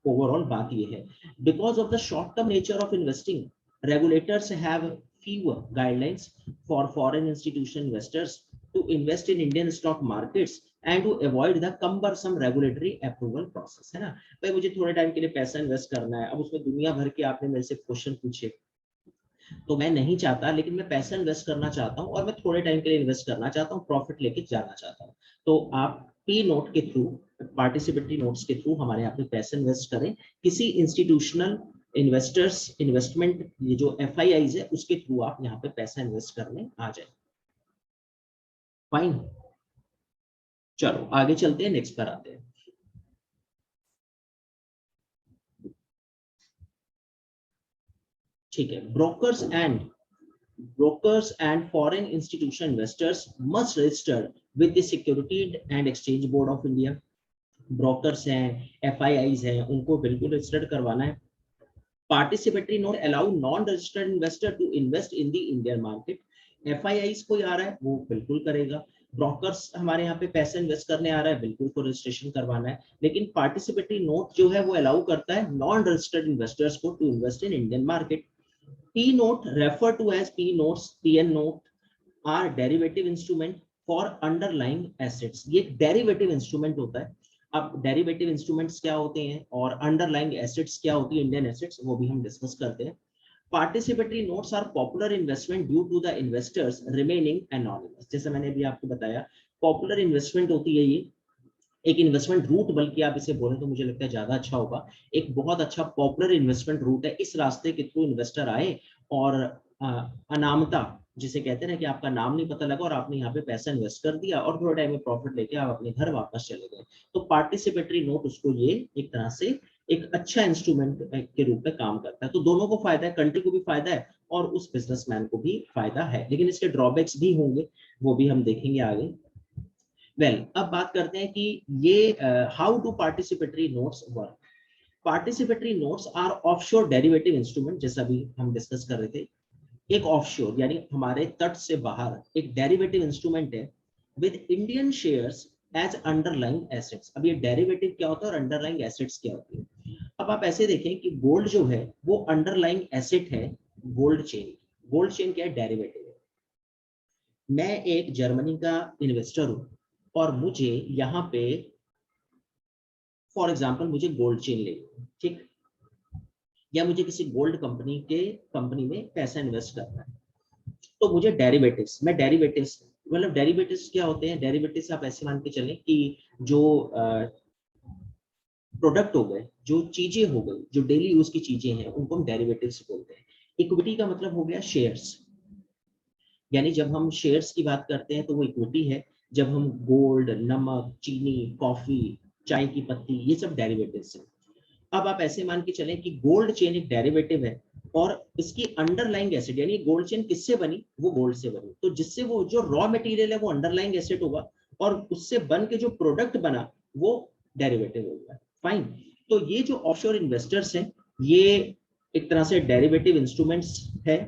ओवरऑल बात ये है, because of the short term nature of investing, regulators have fewer guidelines for foreign institutional investors to invest in Indian stock markets and to avoid the cumbersome regulatory approval process, है ना। भाई मुझे थोड़े time के लिए पैसा invest करना है, अब उसमें दुनिया भर के आपने मेरे से क्वेश्चन पूछे, तो मैं नहीं चाहता, लेकिन मैं पैसा इन्वेस्ट करना चाहता हूँ और मैं थोड़े टाइम के लिए इन्वेस्ट करना चाहता हूँ, प्रॉफिट लेके जाना चाहता हूँ। तो आप पी नोट के थ्रू, पार्टिसिपेटरी नोट्स के थ्रू हमारे यहाँ पे पैसे इन्वेस्ट करें, किसी इंस्टीट्यूशनल इन्वेस्टर्स इन्वेस्टमेंट, ये जो एफआईआईज है उसके थ्रू आप यहाँ पे पैसा इन्वेस्ट करने आ जाए। फाइन, चलो आगे चलते हैं, नेक्स्ट पर आते हैं। ठीक है, brokers and foreign institutional investors must register with the Security and Exchange Board of India। Brokers हैं, एफआईआईज हैं, उनको बिल्कुल रजिस्टर्ड करवाना है। Participatory note allow non registered investor to invest in the Indian market. FIIs कोई आ रहा है वो बिल्कुल करेगा, ब्रोकर्स हमारे यहाँ पे पैसे इन्वेस्ट करने आ रहा है, बिल्कुल को रजिस्ट्रेशन करवाना है। लेकिन पार्टिसिपेटरी नोट जो है वो अलाउ करता है नॉन रजिस्टर्ड इन्वेस्टर्स को to invest in Indian market. P note referred to as P notes, PN note are derivative instrument for underlying assets। ये derivative instrument होता है। अब derivative instruments क्या होते हैं और underlying assets क्या होती है, Indian assets, वो भी हम डिस्कस करते हैं। Participatory notes are popular investment due to the investors remaining anonymous। जैसे मैंने अभी आपको बताया, popular investment होती है ये, एक इन्वेस्टमेंट रूट, बल्कि आप इसे बोलें तो मुझे लगता है ज्यादा अच्छा होगा, एक बहुत अच्छा पॉपुलर इन्वेस्टमेंट रूट है। इस रास्ते के थ्रू इन्वेस्टर आए और अनामता जिसे कहते हैं ना कि आपका नाम नहीं पता लगा और आपने यहाँ पे पैसा इन्वेस्ट कर दिया और थोड़ा टाइम में प्रॉफिट लेके आप अपने घर वापस चले गए, तो पार्टिसिपेटरी नोट उसको ये एक तरह से एक अच्छा इंस्ट्रूमेंट के रूप में काम करता है। तो दोनों को फायदा है, कंट्री को भी फायदा है और उस बिजनेसमैन को भी फायदा है, लेकिन इसके ड्रॉबैक्स भी होंगे, वो भी हम देखेंगे आगे। अब बात करते हैं कि ये how do participatory notes work. Participatory notes are offshore derivative instrument, जैसा भी हम डिस्कस कर रहे थे। एक ऑफशोर यानी हमारे तट से बाहर एक डेरिवेटिव इंस्ट्रूमेंट है with Indian shares as underlying assets. अब ये डेरिवेटिव क्या होता है और अंडरलाइंग एसेट्स क्या होती है। अब आप ऐसे देखें कि गोल्ड जो है वो अंडरलाइंग एसेट है गोल्ड चेन। गोल्ड चेन क्या है? डेरिवेटिव है। मैं एक जर्मनी का इन्वेस्टर हूं और मुझे यहाँ पे फॉर एग्जाम्पल मुझे गोल्ड चेन लेनी है, ठीक, या मुझे किसी गोल्ड कंपनी में पैसा इन्वेस्ट करना है, तो मुझे डेरिवेटिव्स, मैं डेरिवेटिव्स मतलब डेरिवेटिव्स क्या होते हैं? डेरिवेटिव्स आप ऐसे मान के चलें कि जो प्रोडक्ट हो गए, जो चीजें हो गई, जो डेली यूज की चीजें हैं, उनको हम डेरिवेटिव्स बोलते हैं। इक्विटी का मतलब हो गया शेयर्स, यानी जब हम शेयर्स की बात करते हैं तो वो इक्विटी है। जब हम गोल्ड, नमक, चीनी, कॉफी, चाय की पत्ती, ये सब डेरिवेटिव्स हैं। अब आप ऐसे मान के चलें कि गोल्ड चेन एक डेरिवेटिव है और इसकी अंडरलाइंग एसेट, यानी गोल्ड चेन किससे बनी? वो गोल्ड से बनी, तो जिससे वो जो रॉ मटेरियल है वो अंडरलाइंग एसेट होगा और उससे बन के जो प्रोडक्ट बना वो डेरिवेटिव होगा। फाइन। तो ये जो ऑफशोर इन्वेस्टर्स हैं ये एक तरह से डेरिवेटिव इंस्ट्रूमेंट्स है